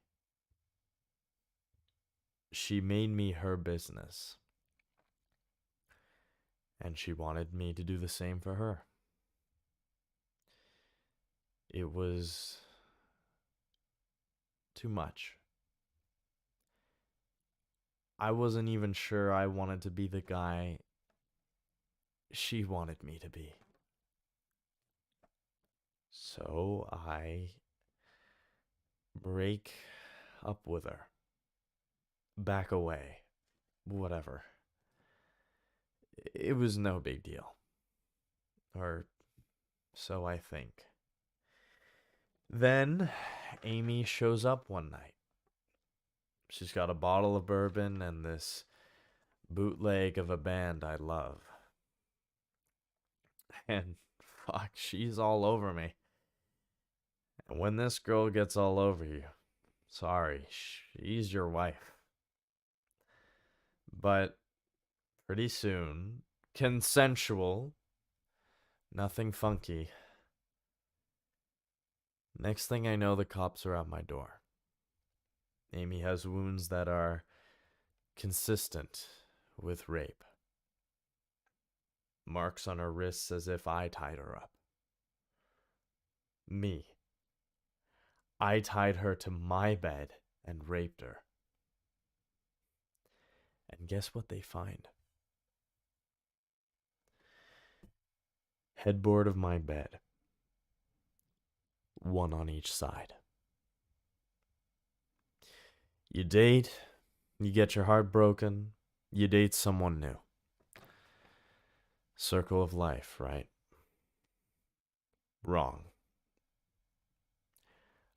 Speaker 1: She made me her business. And she wanted me to do the same for her. It was too much. I wasn't even sure I wanted to be the guy she wanted me to be. So I break up with her. Back away. Whatever. It was no big deal. Or so I think. Then Amy shows up one night. She's got a bottle of bourbon and this bootleg of a band I love. And fuck, she's all over me. And when this girl gets all over you, sorry, she's your wife. But pretty soon, consensual, nothing funky. Next thing I know, the cops are at my door. Amy has wounds that are consistent with rape. Marks on her wrists as if I tied her up. Me. I tied her to my bed and raped her. And guess what they find? Headboard of my bed. One on each side. You date, you get your heart broken, you date someone new. Circle of life, right? Wrong.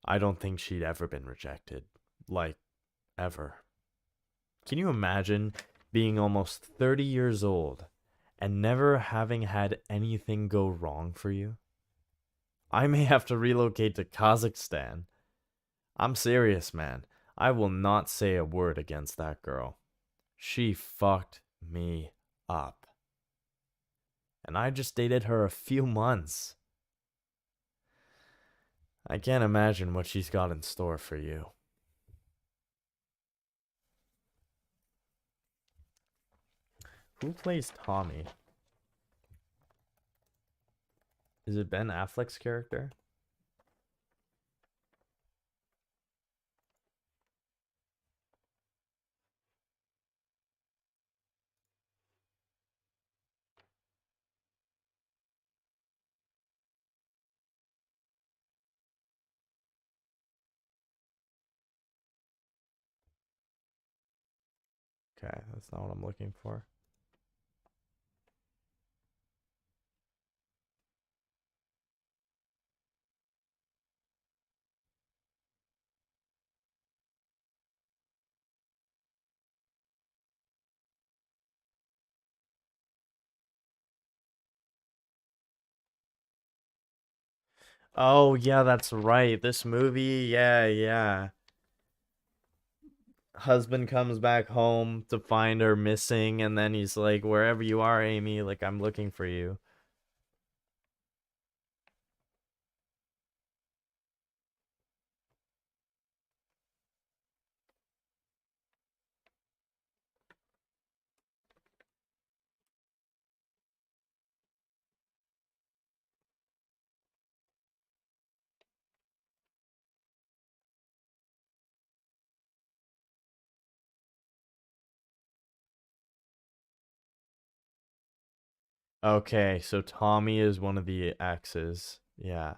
Speaker 1: I don't think she'd ever been rejected. Like, ever. Can you imagine being almost 30 years old and never having had anything go wrong for you? I may have to relocate to Kazakhstan. I'm serious, man. I will not say a word against that girl. She fucked me up. And I just dated her a few months. I can't imagine what she's got in store for you. Who plays Tommy? Is it Ben Affleck's character? Okay, that's not what I'm looking for. Oh, yeah, that's right. This movie, yeah. Husband comes back home to find her missing, and then he's like, wherever you are, Amy, like, I'm looking for you. Okay, so Tommy is one of the exes. Yeah.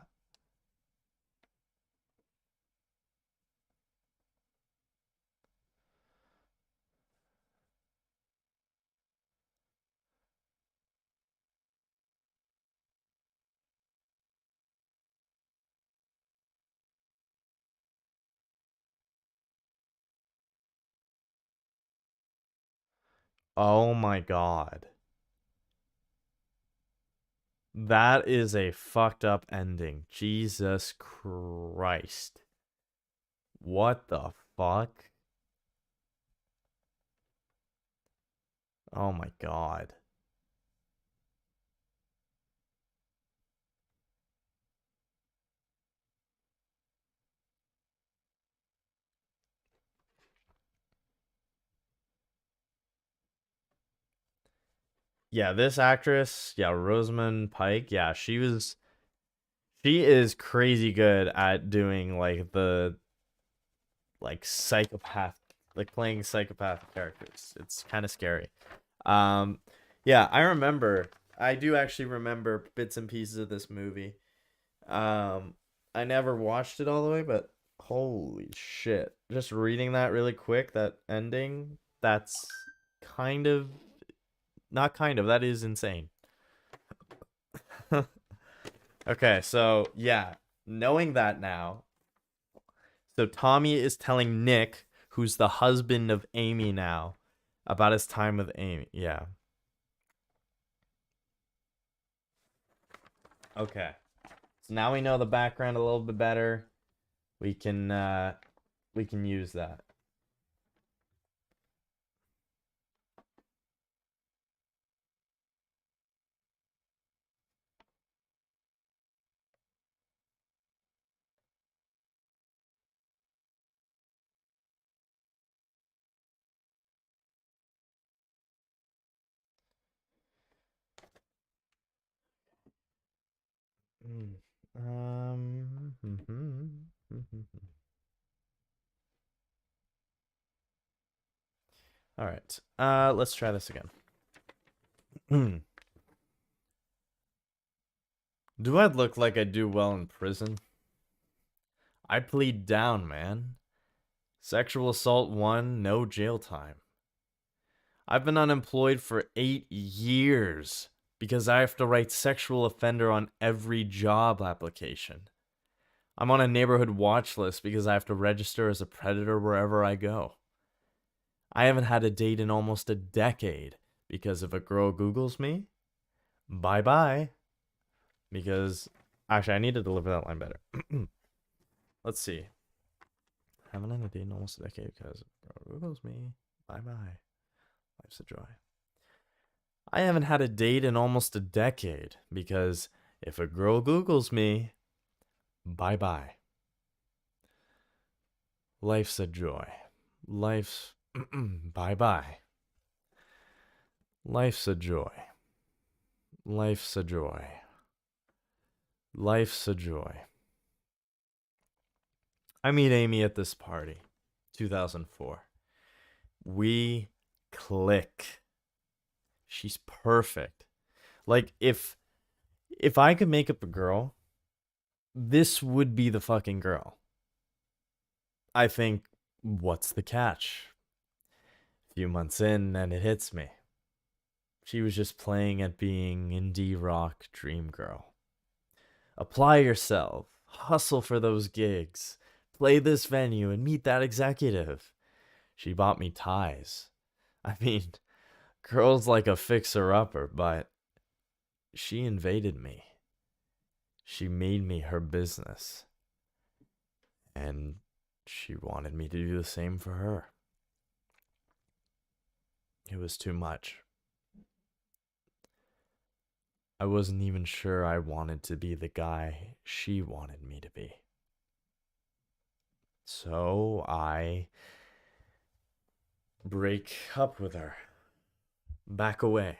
Speaker 1: Oh my god. That is a fucked up ending. Jesus Christ. What the fuck? Oh my god. Yeah, this actress, yeah, Rosamund Pike, yeah, she is crazy good at doing like psychopath, like playing psychopath characters. It's kind of scary. Um yeah, I do actually remember bits and pieces of this movie. I never watched it all the way, but holy shit. Just reading that really quick, that ending, that's kind of not kind of, that is insane. Okay, so yeah, knowing that now, so Tommy is telling Nick, who's the husband of Amy now, about his time with Amy. Yeah. Okay. So now we know the background a little bit better. We can use that. Mm. All right. Let's try this again. Do I look like I do well in prison? I plead down, man. Sexual assault 1, no jail time. I've been unemployed for 8 years because I have to write sexual offender on every job application. I'm on a neighborhood watch list because I have to register as a predator wherever I go. I haven't had a date in almost a decade because if a girl Googles me, bye bye. Because, actually, I need to deliver that line better. Let's see. Haven't had a date in almost a decade because if a girl Googles me, bye bye. Life's a joy. I haven't had a date in almost a decade because if a girl Googles me, bye bye. Life's a joy. Life's bye bye. Life's a joy. Life's a joy. Life's a joy. I meet Amy at this party, 2004. We click. She's perfect. Like if I could make up a girl, this would be the fucking girl. I think, what's the catch? A few months in and it hits me. She was just playing at being indie rock dream girl. Apply yourself, hustle for those gigs, play this venue and meet that executive. She bought me ties. I mean, girl's like a fixer-upper, but she invaded me. She made me her business. And she wanted me to do the same for her. It was too much. I wasn't even sure I wanted to be the guy she wanted me to be. So I break up with her. Back away.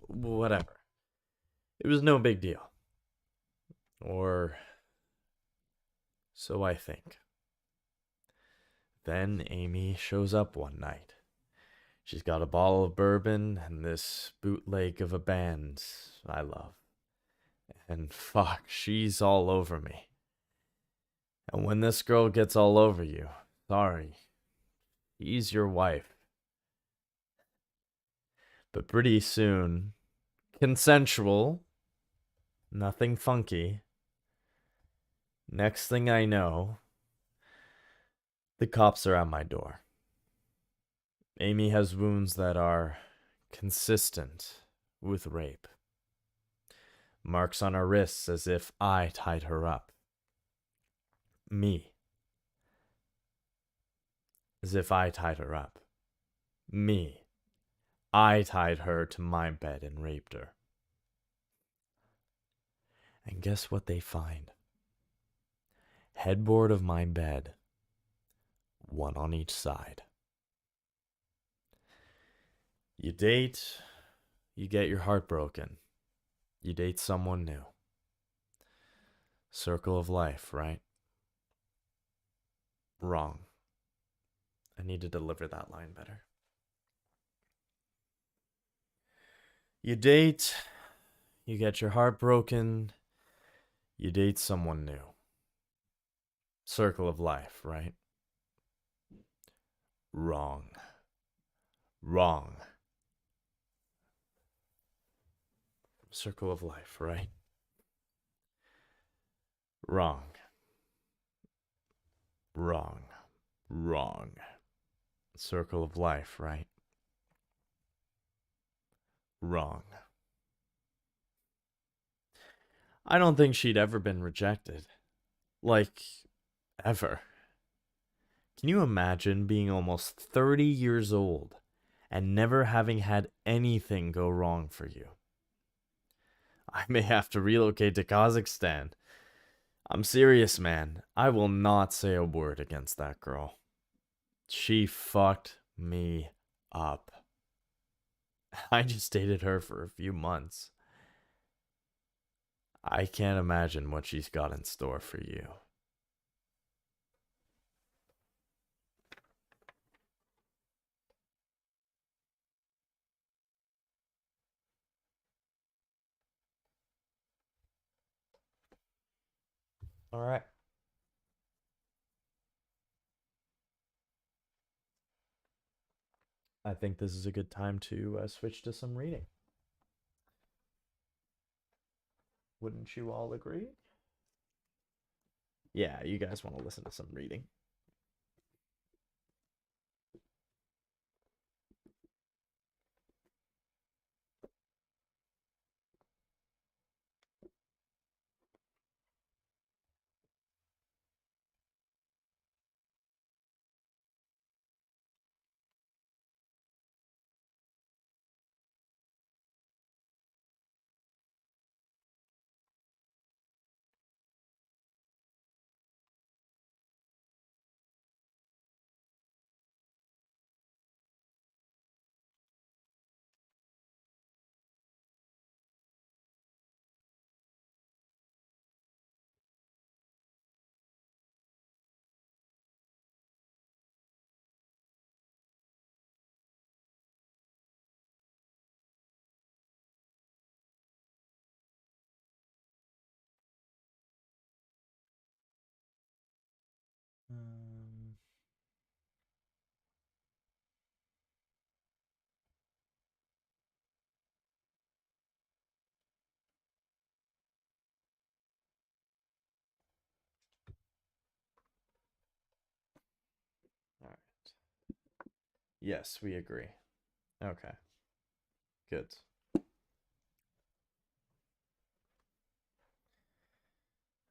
Speaker 1: Whatever. It was no big deal. Or so I think. Then Amy shows up one night. She's got a bottle of bourbon and this bootleg of a band I love. And fuck, she's all over me. And when this girl gets all over you, sorry, she's your wife. But pretty soon, consensual, nothing funky. Next thing I know, the cops are at my door. Amy has wounds that are consistent with rape. Marks on her wrists as if I tied her up. Me. As if I tied her up. Me. I tied her to my bed and raped her. And guess what they find? Headboard of my bed. One on each side. You date, you get your heart broken. You date someone new. Circle of life, right? Wrong. I need to deliver that line better. You date, you get your heart broken, you date someone new. Circle of life, right? Wrong. Wrong. Circle of life, right? Wrong. Wrong. Wrong. Circle of life, right? Wrong. I don't think she'd ever been rejected. Like, ever. Can you imagine being almost 30 years old and never having had anything go wrong for you? I may have to relocate to Kazakhstan. I'm serious, man. I will not say a word against that girl. She fucked me up. I just dated her for a few months. I can't imagine what she's got in store for you. All right. I think this is a good time to switch to some reading. Wouldn't you all agree? Yeah, you guys want to listen to some reading. Um, all right. Yes, we agree. Okay, good.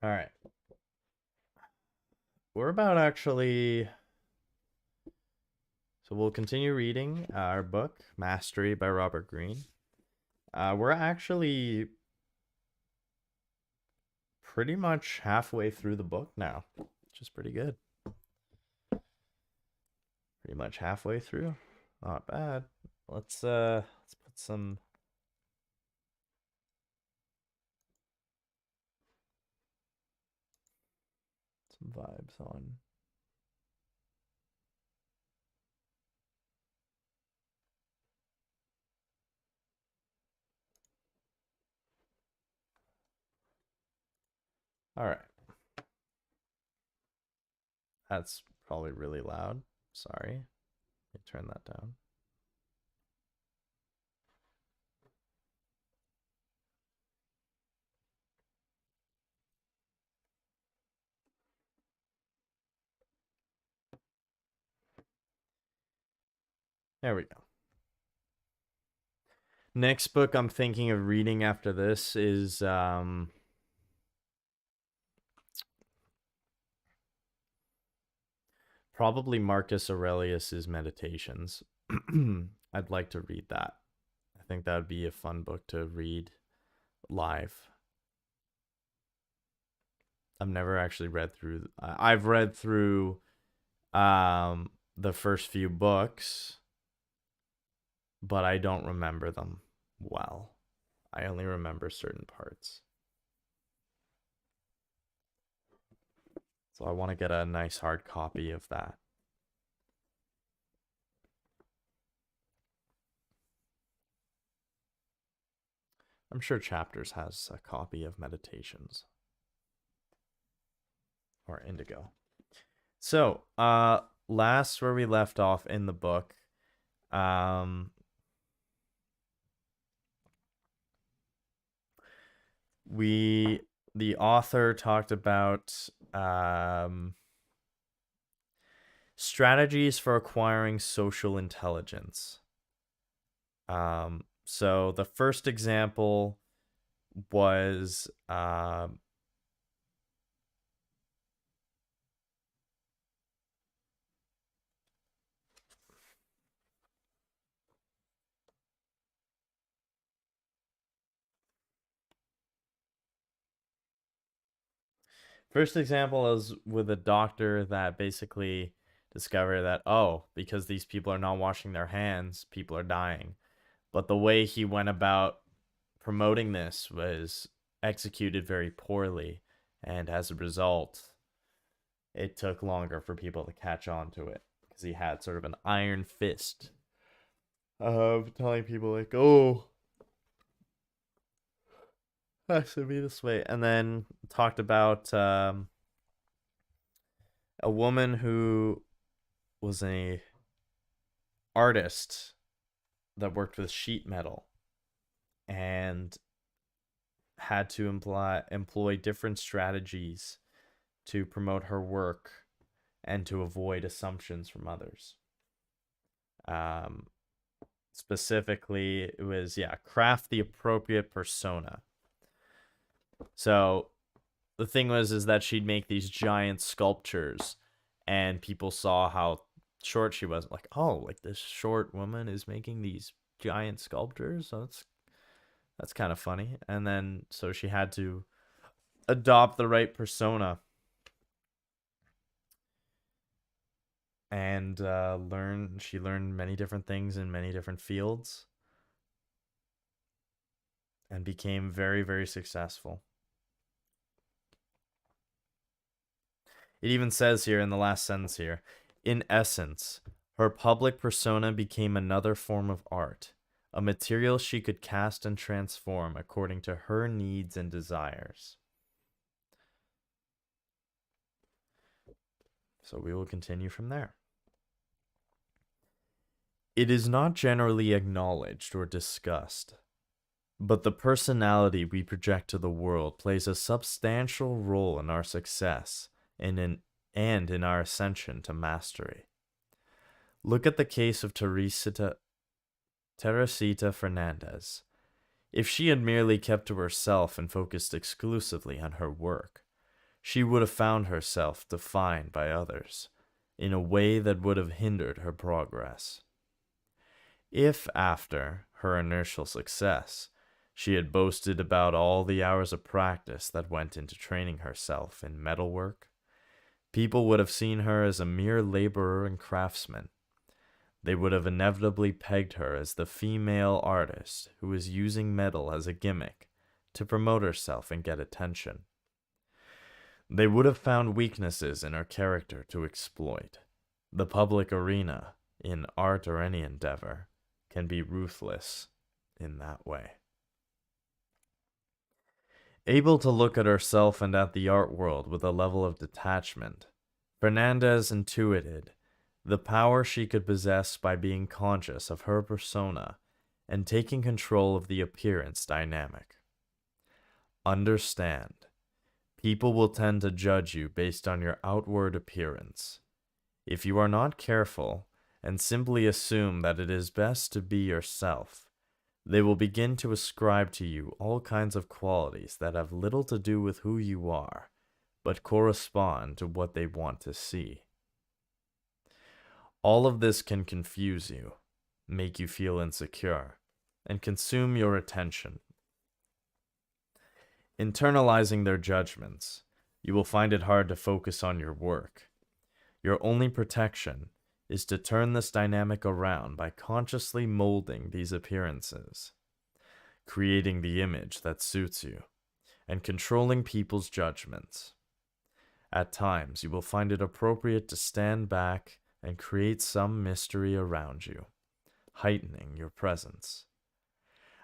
Speaker 1: All right. We're about actually. So we'll continue reading our book, Mastery by Robert Greene. We're actually pretty much halfway through the book now, which is pretty good. Pretty much halfway through. Not bad. Let's put some vibes on. All right. That's probably really loud. Sorry. Let me turn that down. There we go. Next book I'm thinking of reading after this is probably Marcus Aurelius's Meditations. I'd like to read that. I think that would be a fun book to read live. I've never actually read through. I've read through the first few books, but I don't remember them well. I only remember certain parts. So I want to get a nice hard copy of that. I'm sure Chapters has a copy of Meditations or Indigo. So, last where we left off in the book, the author talked about strategies for acquiring social intelligence. So the first example was first example is with a doctor that basically discovered that, oh, because these people are not washing their hands, people are dying. But the way he went about promoting this was executed very poorly, and as a result, it took longer for people to catch on to it because he had sort of an iron fist of telling people like, "Oh, has to be this way," and then talked about a woman who was a artist that worked with sheet metal and had to employ different strategies to promote her work and to avoid assumptions from others. Um, Specifically, it was, yeah, craft the appropriate persona. So the thing was is that she'd make these giant sculptures, and people saw how short she was. Like, oh, like this short woman is making these giant sculptures. So that's kind of funny. And then so she had to adopt the right persona and learn. She learned many different things in many different fields and became very, very successful. It even says here in the last sentence here, in essence, her public persona became another form of art, a material she could cast and transform according to her needs and desires. So we will continue from there. It is not generally acknowledged or discussed, but the personality we project to the world plays a substantial role in our success and in our ascension to mastery. Look at the case of Teresita Fernandez. If she had merely kept to herself and focused exclusively on her work, she would have found herself defined by others in a way that would have hindered her progress. If, after her initial success, she had boasted about all the hours of practice that went into training herself in metalwork, people would have seen her as a mere laborer and craftsman. They would have inevitably pegged her as the female artist who was using metal as a gimmick to promote herself and get attention. They would have found weaknesses in her character to exploit. The public arena, in art or any endeavor, can be ruthless in that way. Able to look at herself and at the art world with a level of detachment, Fernandez intuited the power she could possess by being conscious of her persona and taking control of the appearance dynamic. Understand, people will tend to judge you based on your outward appearance. If you are not careful and simply assume that it is best to be yourself, they will begin to ascribe to you all kinds of qualities that have little to do with who you are, but correspond to what they want to see. All of this can confuse you, make you feel insecure, and consume your attention. Internalizing their judgments, you will find it hard to focus on your work. Your only protection is to turn this dynamic around by consciously molding these appearances, creating the image that suits you, and controlling people's judgments. At times, you will find it appropriate to stand back and create some mystery around you, heightening your presence.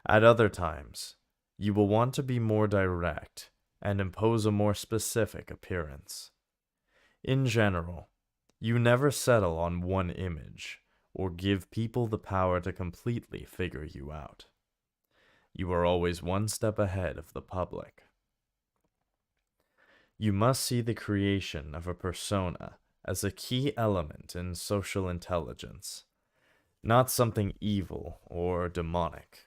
Speaker 1: At other times, you will want to be more direct and impose a more specific appearance. In general, you never settle on one image or give people the power to completely figure you out. You are always one step ahead of the public. You must see the creation of a persona as a key element in social intelligence, not something evil or demonic.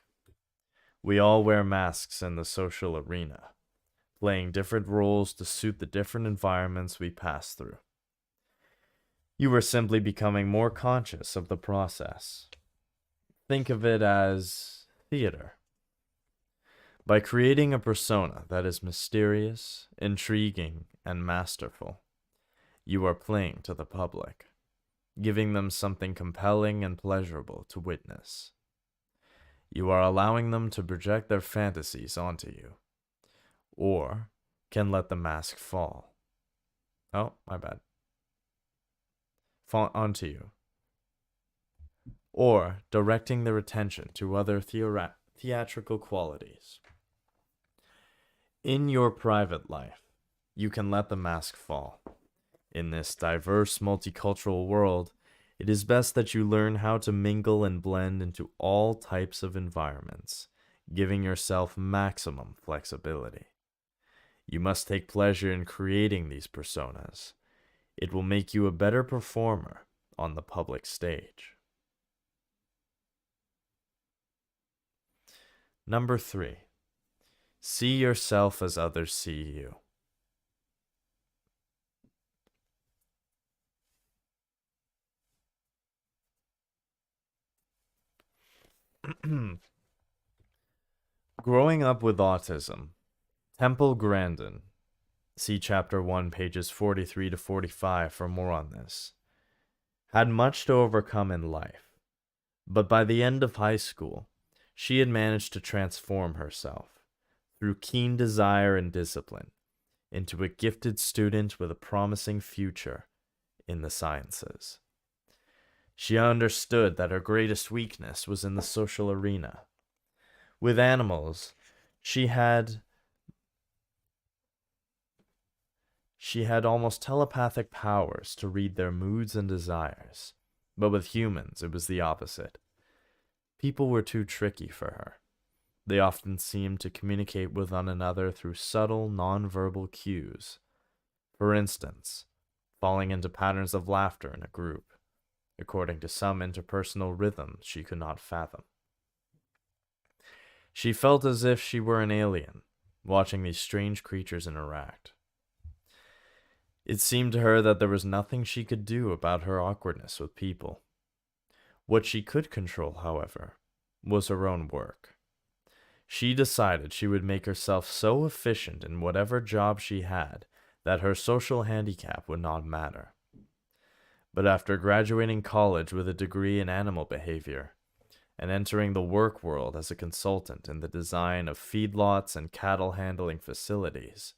Speaker 1: We all wear masks in the social arena, playing different roles to suit the different environments we pass through. You are simply becoming more conscious of the process. Think of it as theater. By creating a persona that is mysterious, intriguing, and masterful, you are playing to the public, giving them something compelling and pleasurable to witness. You are allowing them to project their fantasies onto you, or can let the mask fall. Oh, my bad. Fall onto you. Or directing their attention to other theatrical qualities. In your private life, you can let the mask fall. In this diverse, multicultural world, it is best that you learn how to mingle and blend into all types of environments, giving yourself maximum flexibility. You must take pleasure in creating these personas. It will make you a better performer on the public stage. Number 3. See yourself as others see you. Growing up with autism, Temple Grandin, see chapter 1, pages 43 to 45 for more on this, had much to overcome in life, but by the end of high school, she had managed to transform herself, through keen desire and discipline, into a gifted student with a promising future in the sciences. She understood that her greatest weakness was in the social arena. With animals, she had almost telepathic powers to read their moods and desires, but with humans it was the opposite. People were too tricky for her. They often seemed to communicate with one another through subtle, non-verbal cues. For instance, falling into patterns of laughter in a group, according to some interpersonal rhythms she could not fathom. She felt as if she were an alien, watching these strange creatures interact. It seemed to her that there was nothing she could do about her awkwardness with people. What she could control, however, was her own work. She decided she would make herself so efficient in whatever job she had that her social handicap would not matter. But after graduating college with a degree in animal behavior, and entering the work world as a consultant in the design of feedlots and cattle handling facilities,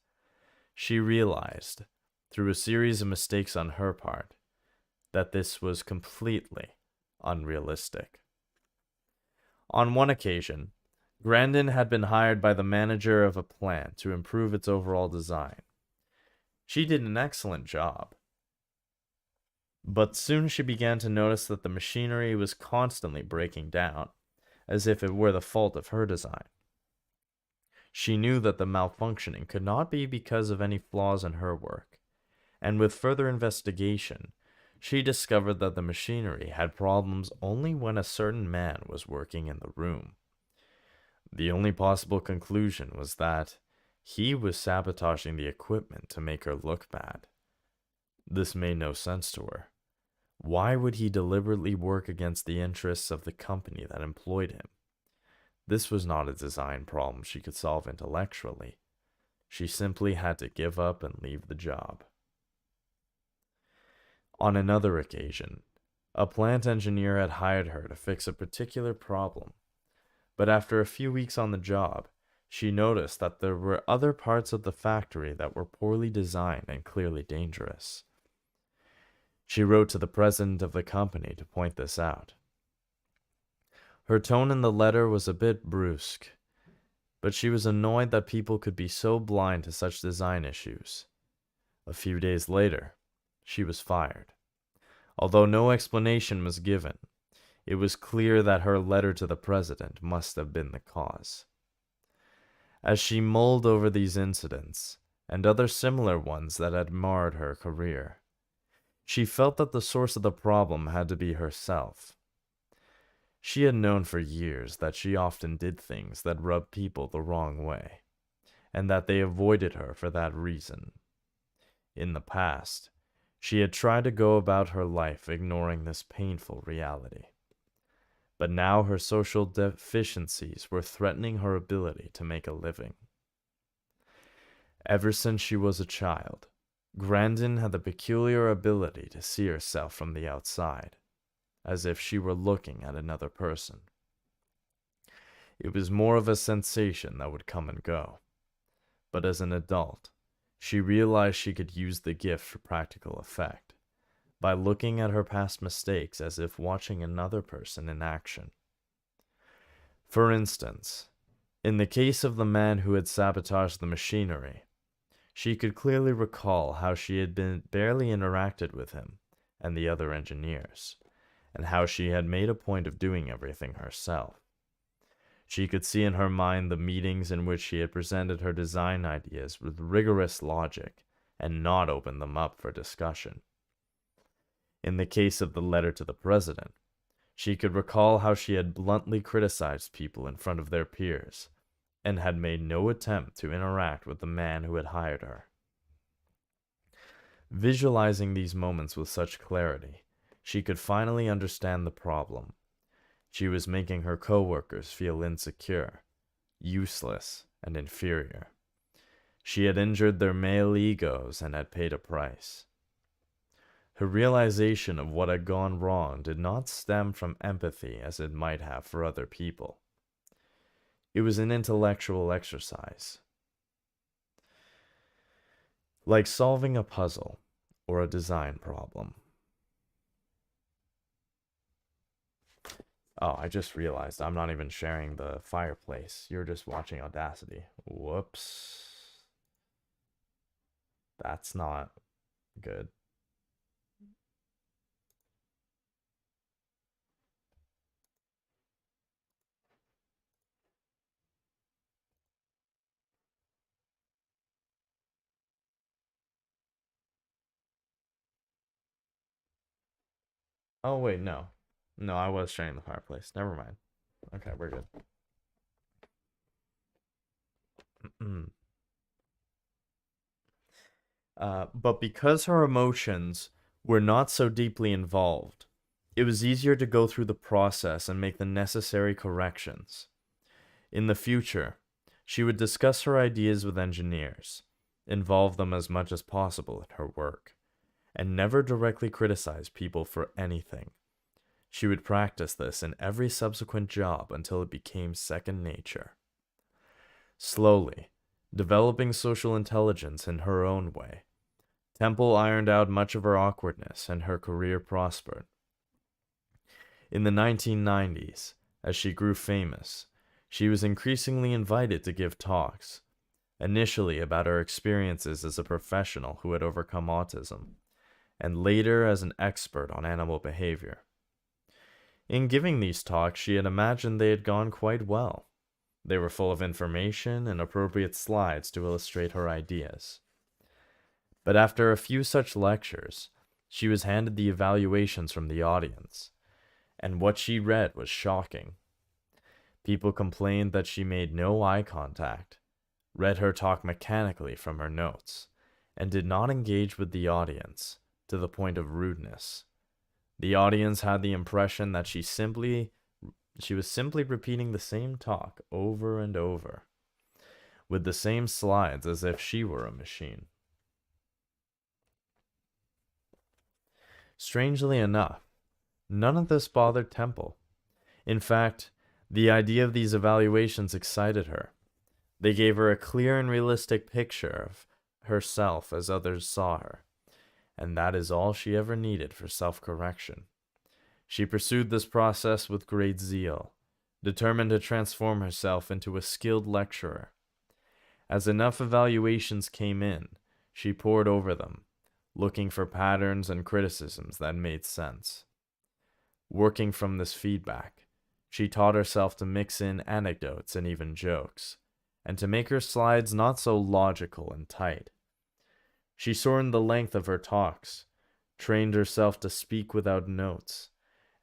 Speaker 1: she realized, through a series of mistakes on her part, that this was completely unrealistic. On one occasion, Grandin had been hired by the manager of a plant to improve its overall design. She did an excellent job, but soon she began to notice that the machinery was constantly breaking down, as if it were the fault of her design. She knew that the malfunctioning could not be because of any flaws in her work, and with further investigation, she discovered that the machinery had problems only when a certain man was working in the room. The only possible conclusion was that he was sabotaging the equipment to make her look bad. This made no sense to her. Why would he deliberately work against the interests of the company that employed him? This was not a design problem she could solve intellectually. She simply had to give up and leave the job. On another occasion, a plant engineer had hired her to fix a particular problem, but after a few weeks on the job, she noticed that there were other parts of the factory that were poorly designed and clearly dangerous. She wrote to the president of the company to point this out. Her tone in the letter was a bit brusque, but she was annoyed that people could be so blind to such design issues. A few days later, she was fired. Although no explanation was given, it was clear that her letter to the president must have been the cause. As she mulled over these incidents, and other similar ones that had marred her career, she felt that the source of the problem had to be herself. She had known for years that she often did things that rubbed people the wrong way, and that they avoided her for that reason. In the past, she had tried to go about her life ignoring this painful reality. But now her social deficiencies were threatening her ability to make a living. Ever since she was a child, Grandin had the peculiar ability to see herself from the outside, as if she were looking at another person. It was more of a sensation that would come and go. But as an adult, she realized she could use the gift for practical effect, by looking at her past mistakes as if watching another person in action. For instance, in the case of the man who had sabotaged the machinery, she could clearly recall how she had been barely interacted with him and the other engineers, and how she had made a point of doing everything herself. She could see in her mind the meetings in which she had presented her design ideas with rigorous logic and not opened them up for discussion. In the case of the letter to the president, she could recall how she had bluntly criticized people in front of their peers and had made no attempt to interact with the man who had hired her. Visualizing these moments with such clarity, she could finally understand the problem. She was making her coworkers feel insecure, useless, and inferior. She had injured their male egos and had paid a price. Her realization of what had gone wrong did not stem from empathy as it might have for other people. It was an intellectual exercise, like solving a puzzle or a design problem. Oh, I just realized I'm not even sharing the fireplace. You're just watching Audacity. Whoops. That's not good. Oh, wait, no. No, I was sharing the fireplace. Never mind. Okay, we're good. But because her emotions were not so deeply involved, it was easier to go through the process and make the necessary corrections. In the future, she would discuss her ideas with engineers, involve them as much as possible in her work, and never directly criticize people for anything. She would practice this in every subsequent job until it became second nature. Slowly, developing social intelligence in her own way, Temple ironed out much of her awkwardness and her career prospered. In the 1990s, as she grew famous, she was increasingly invited to give talks, initially about her experiences as a professional who had overcome autism, and later as an expert on animal behavior. In giving these talks, she had imagined they had gone quite well. They were full of information and appropriate slides to illustrate her ideas. But after a few such lectures, she was handed the evaluations from the audience, and what she read was shocking. People complained that she made no eye contact, read her talk mechanically from her notes, and did not engage with the audience to the point of rudeness. The audience had the impression that she was simply repeating the same talk over and over, with the same slides as if she were a machine. Strangely enough, none of this bothered Temple. In fact, the idea of these evaluations excited her. They gave her a clear and realistic picture of herself as others saw her, and that is all she ever needed for self-correction. She pursued this process with great zeal, determined to transform herself into a skilled lecturer. As enough evaluations came in, she pored over them, looking for patterns and criticisms that made sense. Working from this feedback, she taught herself to mix in anecdotes and even jokes, and to make her slides not so logical and tight. She shortened the length of her talks, trained herself to speak without notes,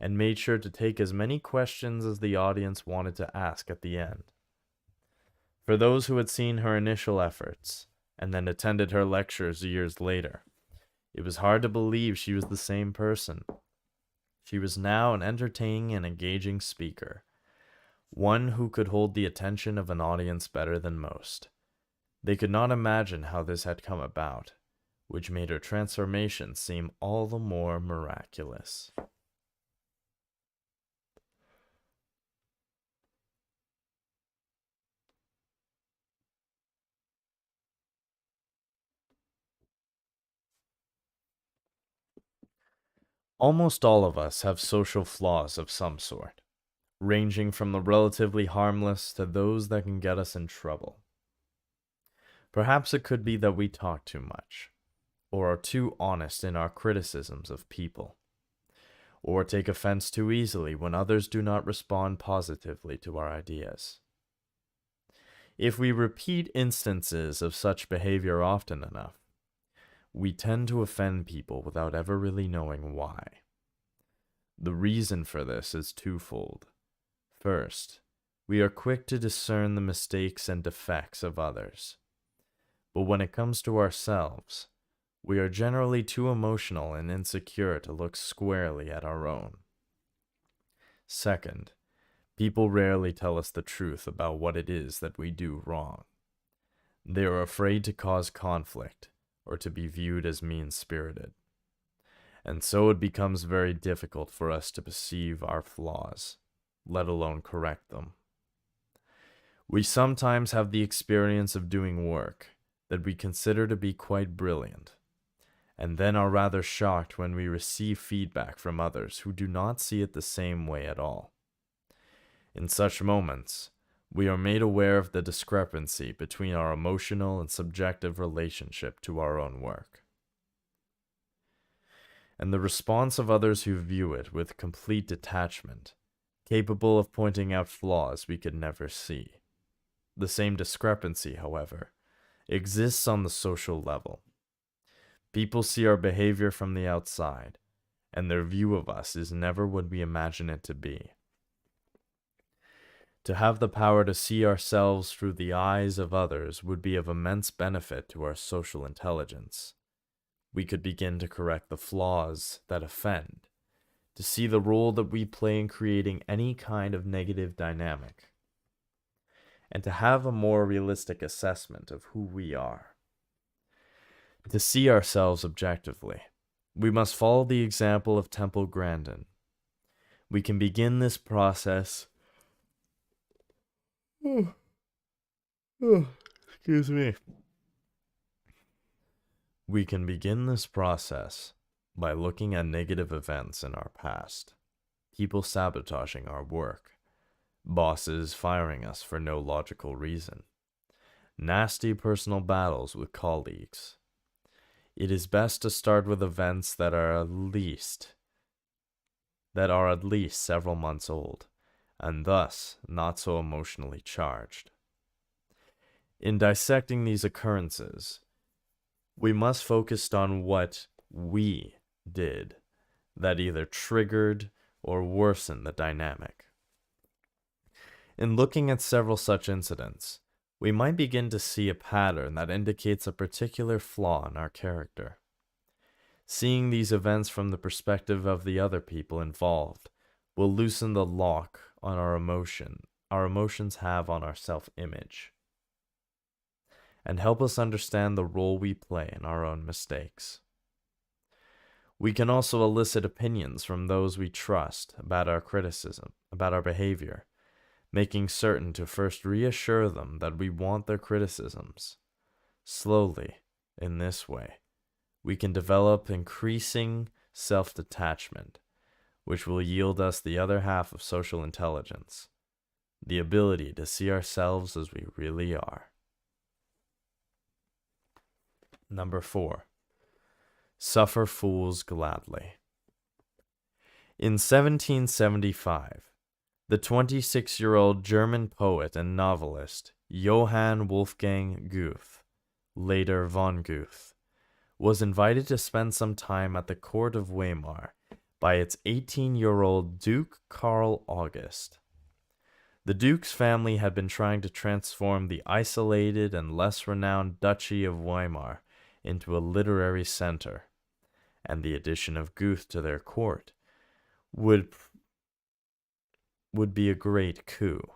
Speaker 1: and made sure to take as many questions as the audience wanted to ask at the end. For those who had seen her initial efforts, and then attended her lectures years later, it was hard to believe she was the same person. She was now an entertaining and engaging speaker, one who could hold the attention of an audience better than most. They could not imagine how this had come about, which made her transformation seem all the more miraculous. Almost all of us have social flaws of some sort, ranging from the relatively harmless to those that can get us in trouble. Perhaps it could be that we talk too much, or are too honest in our criticisms of people, or take offense too easily when others do not respond positively to our ideas. If we repeat instances of such behavior often enough, we tend to offend people without ever really knowing why. The reason for this is twofold. First, we are quick to discern the mistakes and defects of others. But when it comes to ourselves, we are generally too emotional and insecure to look squarely at our own. Second, people rarely tell us the truth about what it is that we do wrong. They are afraid to cause conflict or to be viewed as mean-spirited. And so it becomes very difficult for us to perceive our flaws, let alone correct them. We sometimes have the experience of doing work that we consider to be quite brilliant, and then are rather shocked when we receive feedback from others who do not see it the same way at all. In such moments, we are made aware of the discrepancy between our emotional and subjective relationship to our own work, and the response of others who view it with complete detachment, capable of pointing out flaws we could never see. The same discrepancy, however, exists on the social level. People see our behavior from the outside, and their view of us is never what we imagine it to be. To have the power to see ourselves through the eyes of others would be of immense benefit to our social intelligence. We could begin to correct the flaws that offend, to see the role that we play in creating any kind of negative dynamic, and to have a more realistic assessment of who we are. To see ourselves objectively, we must follow the example of Temple Grandin. We can begin this process. Excuse me. We can begin this process by looking at negative events in our past, people sabotaging our work, bosses firing us for no logical reason, nasty personal battles with colleagues. It is best to start with events that are at least several months old, and thus not so emotionally charged. In dissecting these occurrences, we must focus on what we did that either triggered or worsened the dynamic. In looking at several such incidents, we might begin to see a pattern that indicates a particular flaw in our character. Seeing these events from the perspective of the other people involved will loosen the lock on our emotions have on our self-image, and help us understand the role we play in our own mistakes. We can also elicit opinions from those we trust about our criticism, about our behavior, making certain to first reassure them that we want their criticisms. Slowly, in this way, we can develop increasing self-detachment, which will yield us the other half of social intelligence, the ability to see ourselves as we really are. Number 4. Suffer fools gladly. In 1775, the 26-year-old German poet and novelist Johann Wolfgang Goethe, later von Goethe, was invited to spend some time at the court of Weimar by its 18-year-old Duke Karl August. The Duke's family had been trying to transform the isolated and less renowned Duchy of Weimar into a literary center, and the addition of Goethe to their court would be a great coup.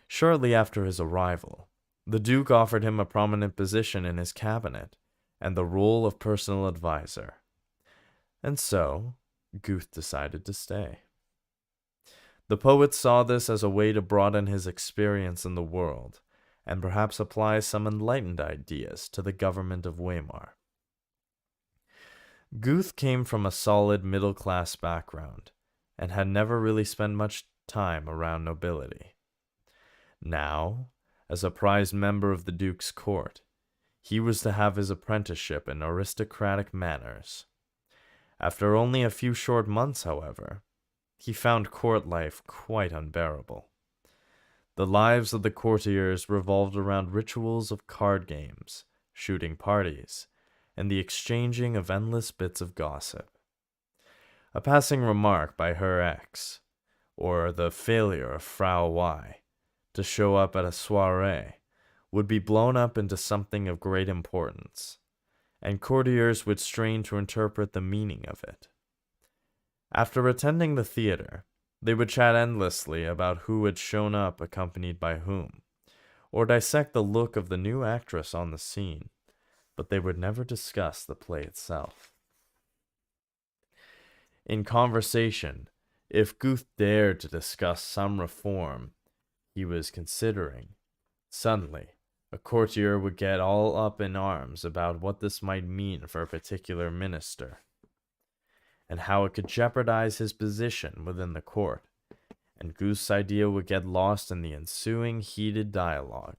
Speaker 1: Shortly after his arrival, the Duke offered him a prominent position in his cabinet and the role of personal advisor. And so, Goethe decided to stay. The poet saw this as a way to broaden his experience in the world and perhaps apply some enlightened ideas to the government of Weimar. Goethe came from a solid middle-class background and had never really spent much time around nobility. Now, as a prized member of the Duke's court, he was to have his apprenticeship in aristocratic manners. After only a few short months, however, he found court life quite unbearable. The lives of the courtiers revolved around rituals of card games, shooting parties, and the exchanging of endless bits of gossip. A passing remark by Herr X, or the failure of Frau Y, to show up at a soirée would be blown up into something of great importance, and courtiers would strain to interpret the meaning of it. After attending the theater, they would chat endlessly about who had shown up accompanied by whom, or dissect the look of the new actress on the scene, but they would never discuss the play itself. In conversation, if Goethe dared to discuss some reform he was considering, suddenly a courtier would get all up in arms about what this might mean for a particular minister, and how it could jeopardize his position within the court, and Goethe's idea would get lost in the ensuing heated dialogue.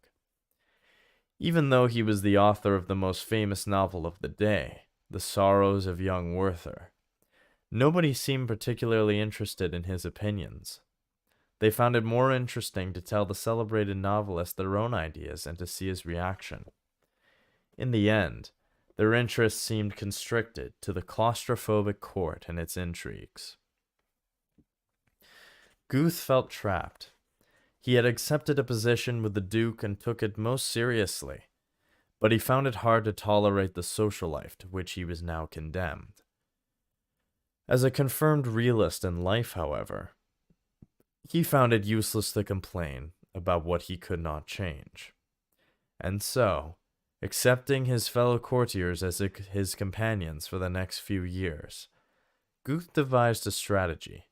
Speaker 1: Even though he was the author of the most famous novel of the day, The Sorrows of Young Werther, nobody seemed particularly interested in his opinions. They found it more interesting to tell the celebrated novelist their own ideas and to see his reaction. In the end, their interest seemed constricted to the claustrophobic court and its intrigues. Goethe felt trapped. He had accepted a position with the Duke and took it most seriously, but he found it hard to tolerate the social life to which he was now condemned. As a confirmed realist in life, however, he found it useless to complain about what he could not change. And so, accepting his fellow courtiers as his companions for the next few years, Goethe devised a strategy,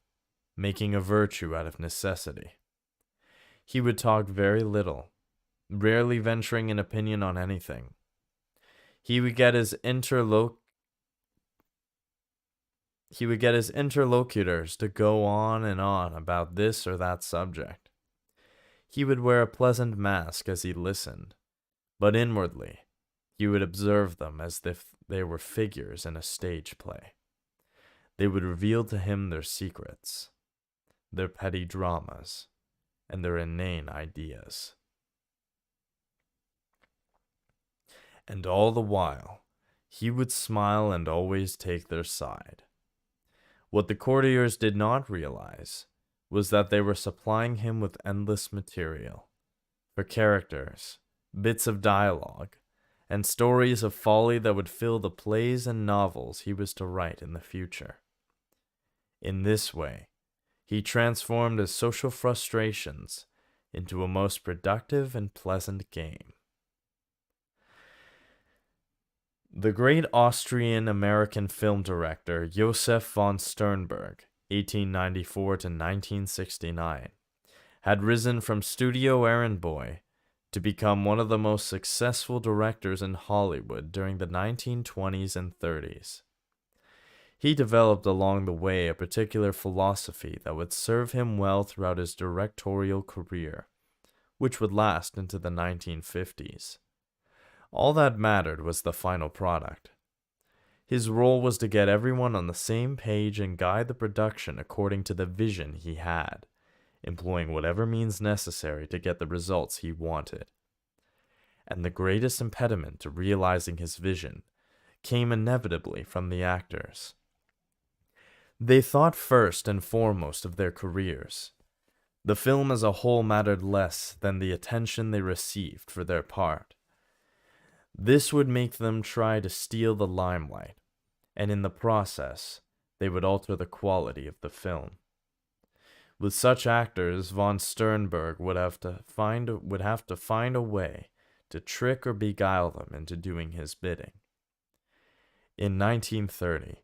Speaker 1: making a virtue out of necessity. He would talk very little, rarely venturing an opinion on anything. He would get his interlocutors to go on and on about this or that subject. He would wear a pleasant mask as he listened, but inwardly, he would observe them as if they were figures in a stage play. They would reveal to him their secrets, their petty dramas, and their inane ideas. And all the while, he would smile and always take their side. What the courtiers did not realize was that they were supplying him with endless material for characters, bits of dialogue, and stories of folly that would fill the plays and novels he was to write in the future. In this way, he transformed his social frustrations into a most productive and pleasant game. The great Austrian-American film director Josef von Sternberg, 1894 to 1969, had risen from studio errand boy to become one of the most successful directors in Hollywood during the 1920s and 30s. He developed along the way a particular philosophy that would serve him well throughout his directorial career, which would last into the 1950s. All that mattered was the final product. His role was to get everyone on the same page and guide the production according to the vision he had, employing whatever means necessary to get the results he wanted. And the greatest impediment to realizing his vision came inevitably from the actors. They thought first and foremost of their careers. The film as a whole mattered less than the attention they received for their part. This would make them try to steal the limelight, and in the process, they would alter the quality of the film. With such actors, von Sternberg would have to find a way to trick or beguile them into doing his bidding. In 1930,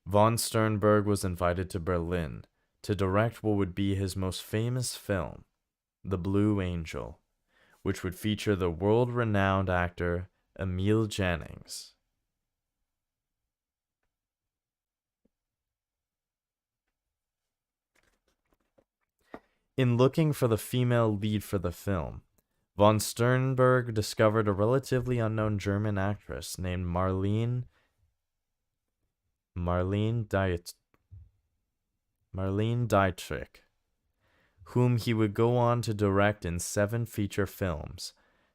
Speaker 1: von Sternberg was invited to Berlin to direct what would be his most famous film, The Blue Angel, which would feature the world-renowned actor Emil Jannings. In looking for the female lead for the film, von Sternberg discovered a relatively unknown German actress named Marlene Dietrich, whom he would go on to direct in 7 feature films,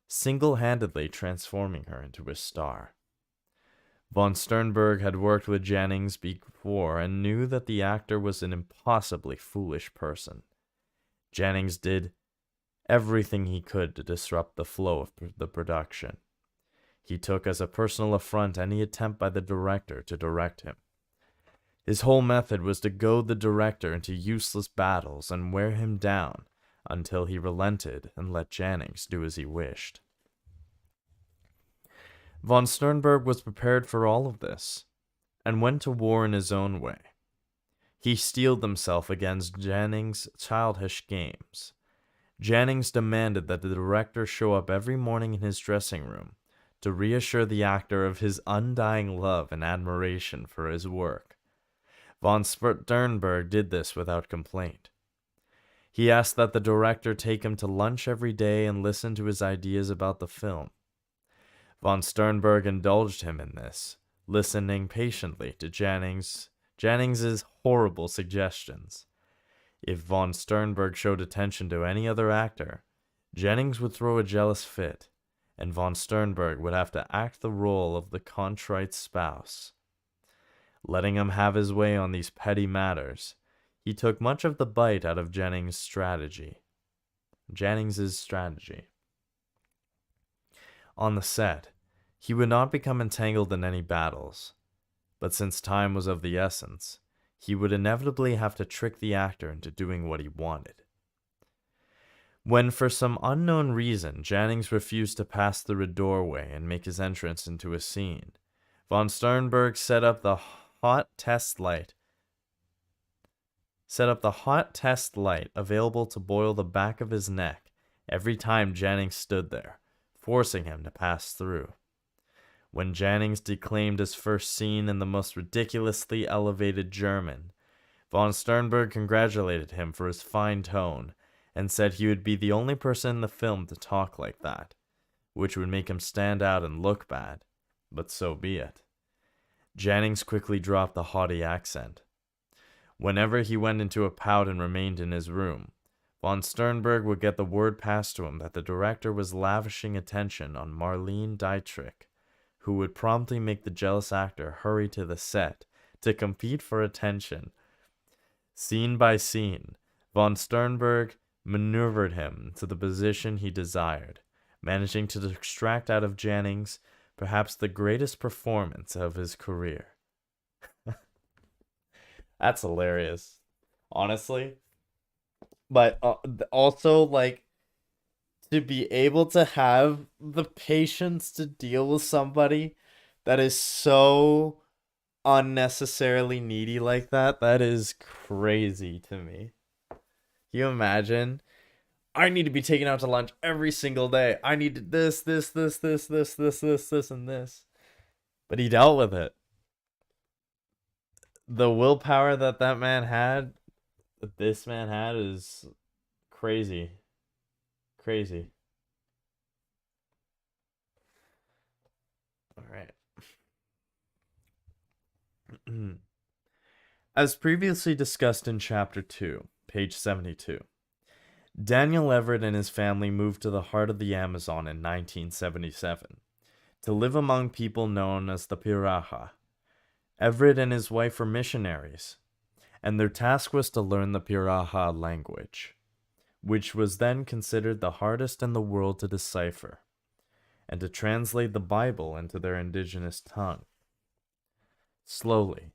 Speaker 1: single-handedly transforming her into a star. Von Sternberg had worked with Jannings before and knew that the actor was an impossibly foolish person. Jannings did everything he could to disrupt the flow of the production. He took as a personal affront any attempt by the director to direct him. His whole method was to goad the director into useless battles and wear him down until he relented and let Jannings do as he wished. Von Sternberg was prepared for all of this and went to war in his own way. He steeled himself against Jannings' childish games. Jannings demanded that the director show up every morning in his dressing room to reassure the actor of his undying love and admiration for his work. Von Sternberg did this without complaint. He asked that the director take him to lunch every day and listen to his ideas about the film. Von Sternberg indulged him in this, listening patiently to Jannings's horrible suggestions. If von Sternberg showed attention to any other actor, Jannings would throw a jealous fit, and von Sternberg would have to act the role of the contrite spouse. Letting him have his way on these petty matters, he took much of the bite out of Jannings's strategy. On the set, he would not become entangled in any battles, but since time was of the essence, he would inevitably have to trick the actor into doing what he wanted. When for some unknown reason Jannings refused to pass through a doorway and make his entrance into a scene, von Sternberg set up the hot test light available to boil the back of his neck every time Jannings stood there, forcing him to pass through. When Jannings declaimed his first scene in the most ridiculously elevated German, von Sternberg congratulated him for his fine tone and said he would be the only person in the film to talk like that, which would make him stand out and look bad, but so be it. Jannings quickly dropped the haughty accent. Whenever he went into a pout and remained in his room, von Sternberg would get the word passed to him that the director was lavishing attention on Marlene Dietrich, who would promptly make the jealous actor hurry to the set to compete for attention. Scene by scene, von Sternberg maneuvered him to the position he desired, managing to extract out of Jannings perhaps the greatest performance of his career. That's hilarious, honestly. But also, like, to be able to have the patience to deal with somebody that is so unnecessarily needy like that is crazy to me. Can you imagine? I need to be taken out to lunch every single day. I need this, and this. But he dealt with it. The willpower that this man had is crazy. Crazy. All right. As previously discussed in Chapter 2, page 72, Daniel Everett and his family moved to the heart of the Amazon in 1977 to live among people known as the Piraha. Everett and his wife were missionaries. and their task was to learn the Piraha language, which was then considered the hardest in the world to decipher, and to translate the Bible into their indigenous tongue. Slowly,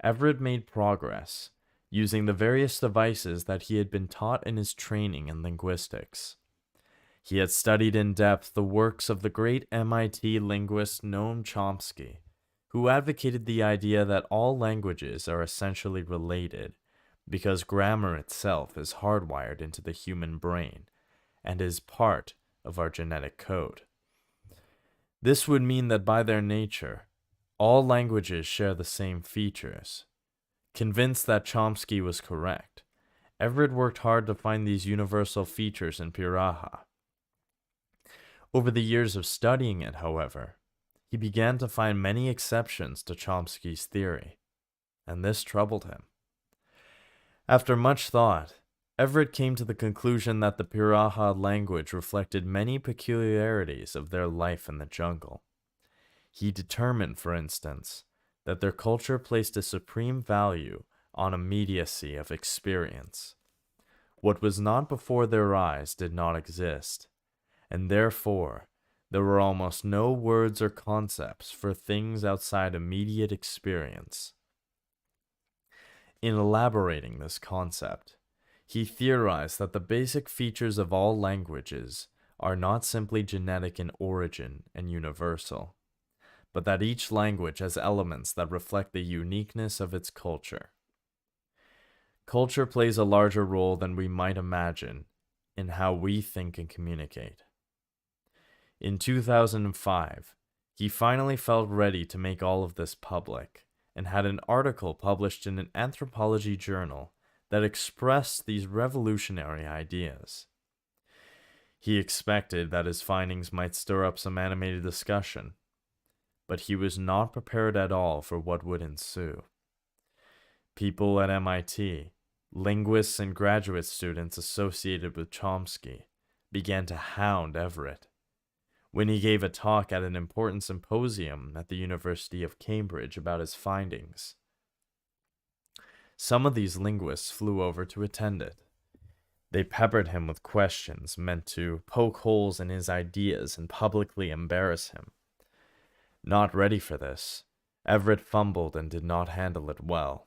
Speaker 1: Everett made progress, using the various devices that he had been taught in his training in linguistics. He had studied in depth the works of the great MIT linguist Noam Chomsky, who advocated the idea that all languages are essentially related because grammar itself is hardwired into the human brain and is part of our genetic code. This would mean that by their nature, all languages share the same features. Convinced that Chomsky was correct, Everett worked hard to find these universal features in Piraha. Over the years of studying it, however, he began to find many exceptions to Chomsky's theory, and this troubled him. After much thought, Everett came to the conclusion that the Piraha language reflected many peculiarities of their life in the jungle. He determined, for instance, that their culture placed a supreme value on immediacy of experience. What was not before their eyes did not exist, and therefore there were almost no words or concepts for things outside immediate experience. In elaborating this concept, he theorized that the basic features of all languages are not simply genetic in origin and universal, but that each language has elements that reflect the uniqueness of its culture. Culture plays a larger role than we might imagine in how we think and communicate. In 2005, he finally felt ready to make all of this public and had an article published in an anthropology journal that expressed these revolutionary ideas. He expected that his findings might stir up some animated discussion, but he was not prepared at all for what would ensue. People at MIT, linguists and graduate students associated with Chomsky, began to hound Everett. When he gave a talk at an important symposium at the University of Cambridge about his findings, some of these linguists flew over to attend it. They peppered him with questions meant to poke holes in his ideas and publicly embarrass him. Not ready for this, Everett fumbled and did not handle it well.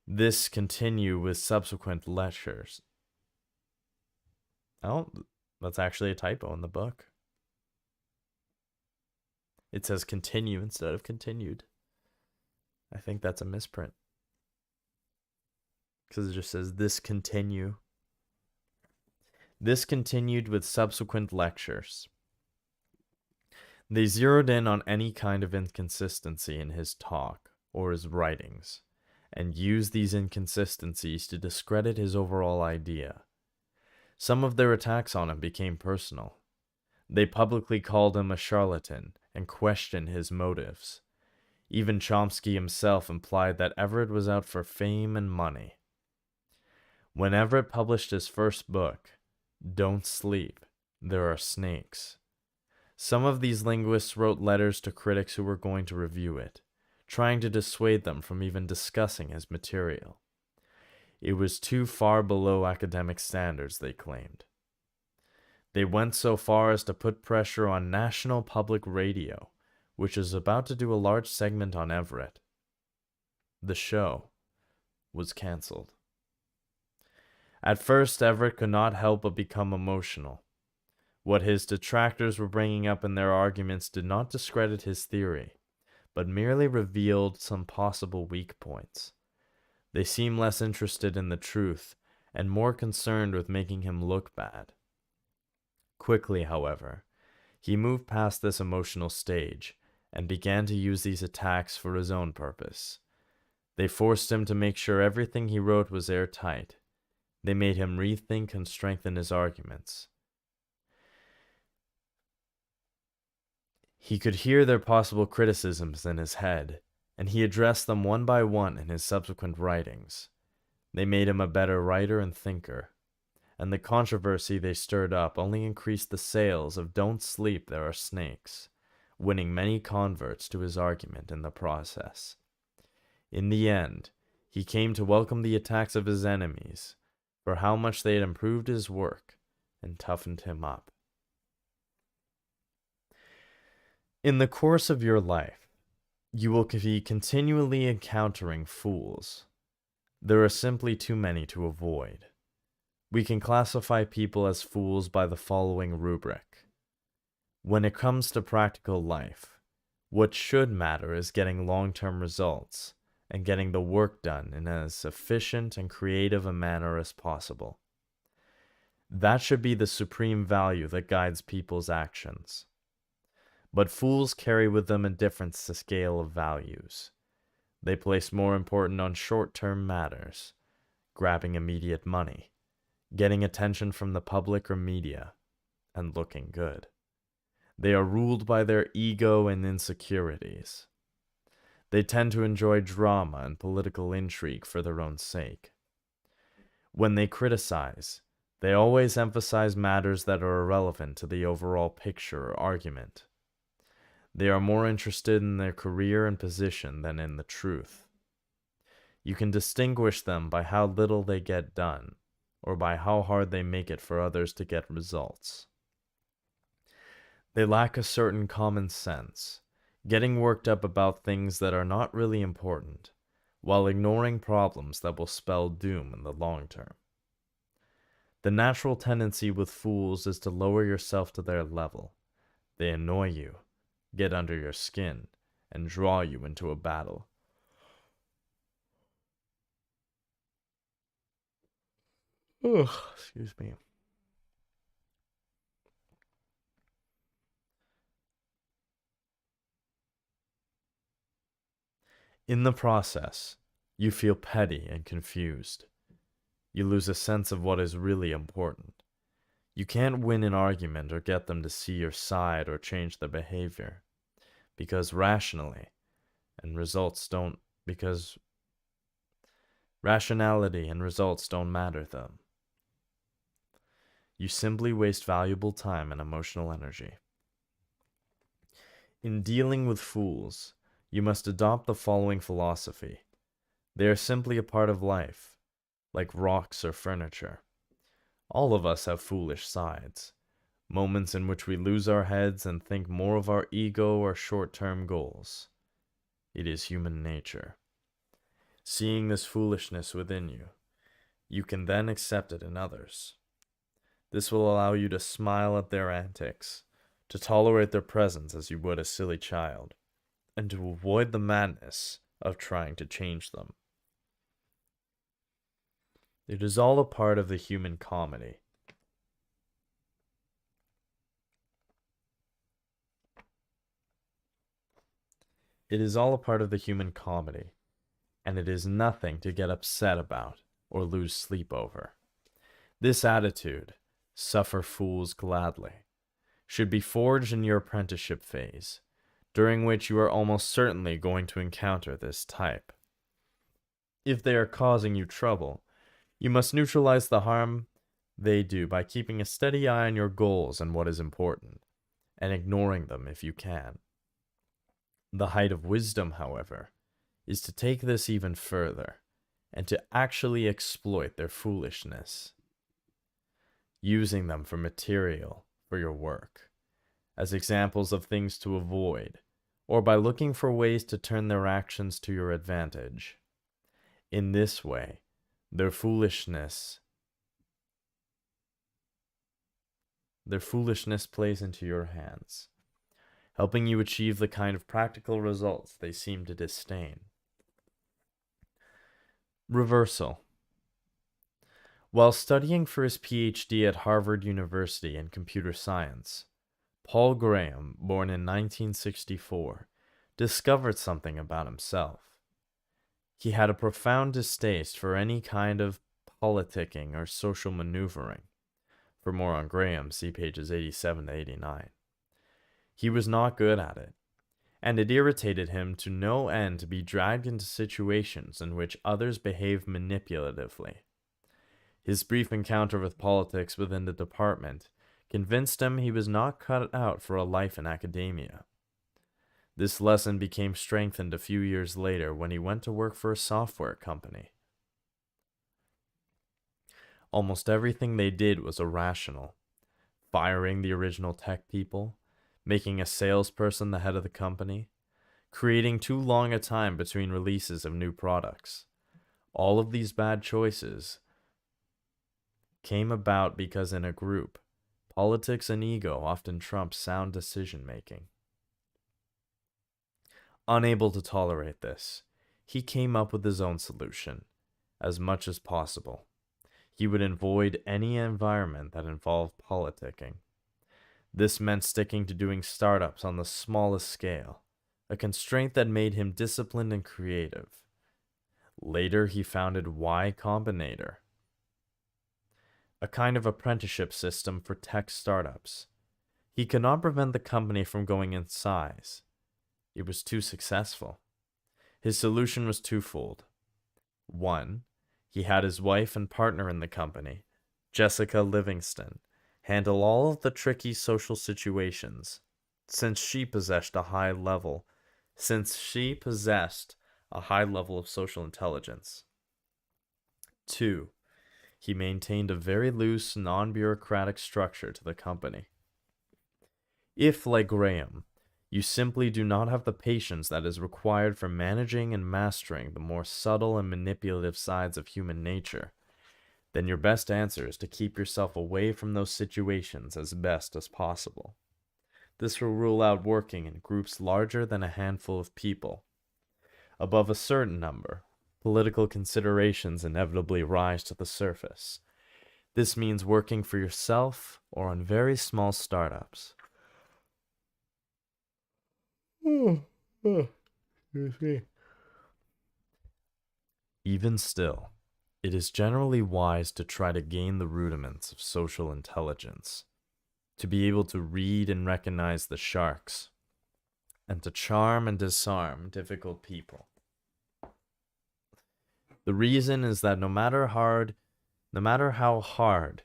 Speaker 1: This continued with subsequent lectures. Oh, that's actually a typo in the book. It says continue instead of continued. I think that's a misprint, because it just says this continue. This continued with subsequent lectures. They zeroed in on any kind of inconsistency in his talk or his writings, and used these inconsistencies to discredit his overall idea. Some of their attacks on him became personal. They publicly called him a charlatan and questioned his motives. Even Chomsky himself implied that Everett was out for fame and money. When Everett published his first book, Don't Sleep, There Are Snakes, some of these linguists wrote letters to critics who were going to review it, trying to dissuade them from even discussing his material. It was too far below academic standards, they claimed. They went so far as to put pressure on National Public Radio, which is about to do a large segment on Everett. The show was canceled. At first, Everett could not help but become emotional. What his detractors were bringing up in their arguments did not discredit his theory, but merely revealed some possible weak points. They seemed less interested in the truth and more concerned with making him look bad. Quickly, however, he moved past this emotional stage and began to use these attacks for his own purpose. They forced him to make sure everything he wrote was airtight. They made him rethink and strengthen his arguments. He could hear their possible criticisms in his head, and he addressed them one by one in his subsequent writings. They made him a better writer and thinker, and the controversy they stirred up only increased the sales of Don't Sleep, There Are Snakes, winning many converts to his argument in the process. In the end, He came to welcome the attacks of his enemies for how much they had improved his work and toughened him up. In the course of your life, you will be continually encountering fools. There are simply too many to avoid. We can classify people as fools by the following rubric. When it comes to practical life, what should matter is getting long-term results and getting the work done in as efficient and creative a manner as possible. That should be the supreme value that guides people's actions. But fools carry with them a different scale of values. They place more importance on short-term matters, grabbing immediate money, getting attention from the public or media, and looking good. They are ruled by their ego and insecurities. They tend to enjoy drama and political intrigue for their own sake. When they criticize, they always emphasize matters that are irrelevant to the overall picture or argument. They are more interested in their career and position than in the truth. You can distinguish them by how little they get done, or by how hard they make it for others to get results. They lack a certain common sense, getting worked up about things that are not really important, while ignoring problems that will spell doom in the long term. The natural tendency with fools is to lower yourself to their level. They annoy you, get under your skin, and draw you into a battle. Ugh, excuse me. In the process, you feel petty and confused. You lose a sense of what is really important. You can't win an argument or get them to see your side or change their behavior, because rationality and results don't matter to them. You simply waste valuable time and emotional energy. In dealing with fools, you must adopt the following philosophy. They are simply a part of life, like rocks or furniture. All of us have foolish sides, moments in which we lose our heads and think more of our ego or short-term goals. It is human nature. Seeing this foolishness within you, you can then accept it in others. This will allow you to smile at their antics, to tolerate their presence as you would a silly child, and to avoid the madness of trying to change them. It is all a part of the human comedy. It is all a part of the human comedy, and it is nothing to get upset about or lose sleep over. This attitude, suffer fools gladly, should be forged in your apprenticeship phase, during which you are almost certainly going to encounter this type. If they are causing you trouble, you must neutralize the harm they do by keeping a steady eye on your goals and what is important, and ignoring them if you can. The height of wisdom, however, is to take this even further, and to actually exploit their foolishness, using them for material for your work, as examples of things to avoid, or by looking for ways to turn their actions to your advantage. In this way, their foolishness plays into your hands, helping you achieve the kind of practical results they seem to disdain. Reversal. While studying for his PhD at Harvard University in computer science, Paul Graham, born in 1964, discovered something about himself. He had a profound distaste for any kind of politicking or social maneuvering. For more on Graham, see pages 87 to 89. He was not good at it, and it irritated him to no end to be dragged into situations in which others behaved manipulatively. His brief encounter with politics within the department convinced him he was not cut out for a life in academia. This lesson became strengthened a few years later when he went to work for a software company. Almost everything they did was irrational. Firing the original tech people, making a salesperson the head of the company, creating too long a time between releases of new products. All of these bad choices came about because in a group, politics and ego often trump sound decision making. Unable to tolerate this, he came up with his own solution, as much as possible. He would avoid any environment that involved politicking. This meant sticking to doing startups on the smallest scale, a constraint that made him disciplined and creative. Later, he founded Y Combinator, a kind of apprenticeship system for tech startups. He could not prevent the company from going in size. It was too successful. His solution was twofold. One, he had his wife and partner in the company, Jessica Livingston, handle all of the tricky social situations, since she possessed a high level of social intelligence. 2, he maintained a very loose, non-bureaucratic structure to the company. If, like Graham, you simply do not have the patience that is required for managing and mastering the more subtle and manipulative sides of human nature, then your best answer is to keep yourself away from those situations as best as possible. This will rule out working in groups larger than a handful of people. Above a certain number, political considerations inevitably rise to the surface. This means working for yourself or on very small startups. Even still, it is generally wise to try to gain the rudiments of social intelligence, to be able to read and recognize the sharks, and to charm and disarm difficult people. The reason is that no matter how hard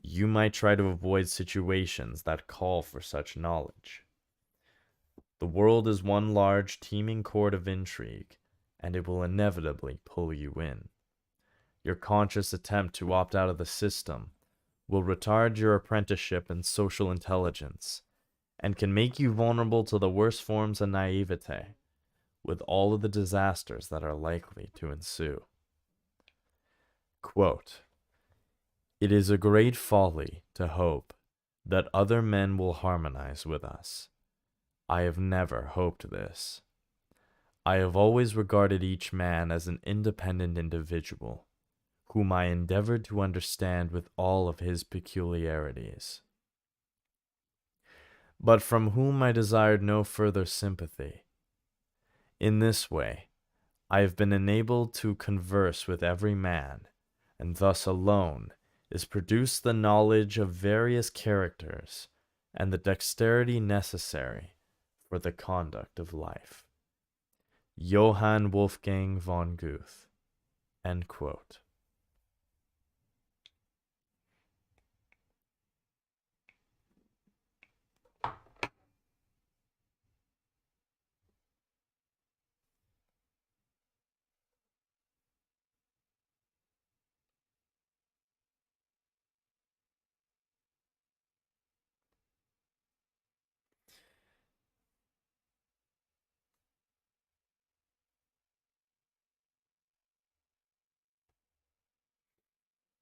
Speaker 1: you might try to avoid situations that call for such knowledge, the world is one large teeming court of intrigue, and it will inevitably pull you in. Your conscious attempt to opt out of the system will retard your apprenticeship in social intelligence and can make you vulnerable to the worst forms of naivete, with all of the disasters that are likely to ensue. Quote, "It is a great folly to hope that other men will harmonize with us. I have never hoped this. I have always regarded each man as an independent individual, whom I endeavored to understand with all of his peculiarities, but from whom I desired no further sympathy. In this way, I have been enabled to converse with every man, and thus alone is produced the knowledge of various characters and the dexterity necessary for the conduct of life." Johann Wolfgang von Goethe. End quote.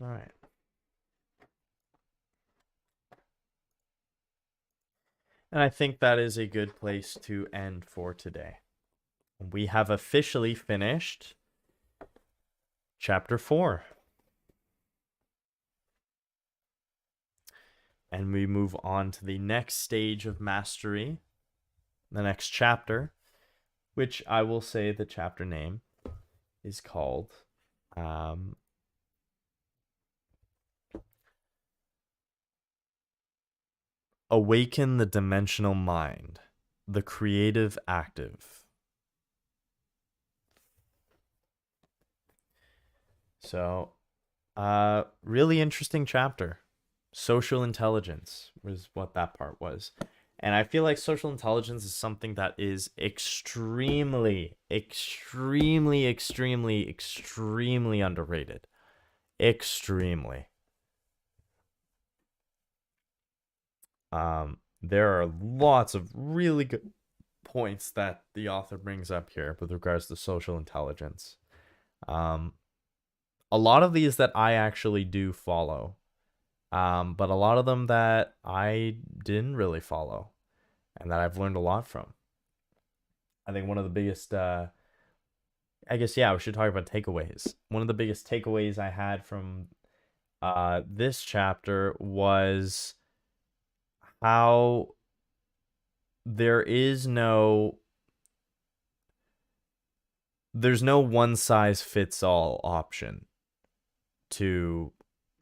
Speaker 1: All right. And I think that is a good place to end for today. We have officially finished chapter 4. And we move on to the next stage of mastery, the next chapter, which I will say the chapter name is called Awaken the Dimensional Mind, the Creative Active. So, really interesting chapter. Social intelligence was what that part was. And I feel like social intelligence is something that is extremely, extremely, extremely, extremely underrated. Extremely. There are lots of really good points that the author brings up here with regards to social intelligence. Um, a lot of these that I actually do follow, but a lot of them that I didn't really follow and that I've learned a lot from. I think one of the biggest, I guess, yeah, we should talk about takeaways. One of the biggest takeaways I had from this chapter was how there is no there's no one size fits all option to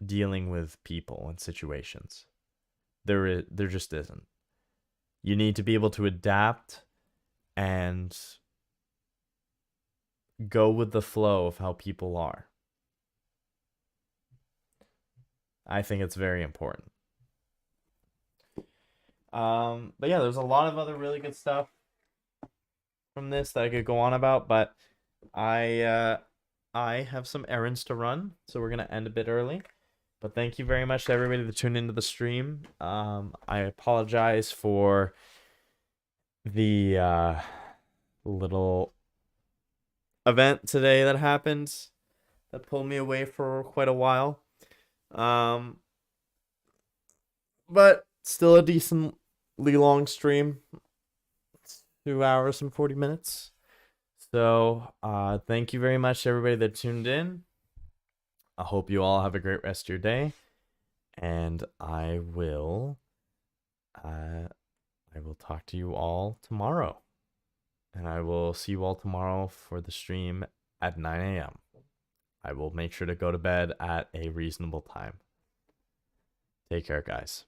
Speaker 1: dealing with people and situations. There just isn't. You need to be able to adapt and go with the flow of how people are. I think it's very important. But yeah, there's a lot of other really good stuff from this that I could go on about, but I have some errands to run, so we're gonna end a bit early. But thank you very much to everybody that tuned into the stream. I apologize for the little event today that happened that pulled me away for quite a while. But still a decently long stream. 2 hours and 40 minutes. So, thank you very much to everybody that tuned in. I hope you all have a great rest of your day, and I will talk to you all tomorrow, and I will see you all tomorrow for the stream at 9 a.m. I will make sure to go to bed at a reasonable time. Take care, guys.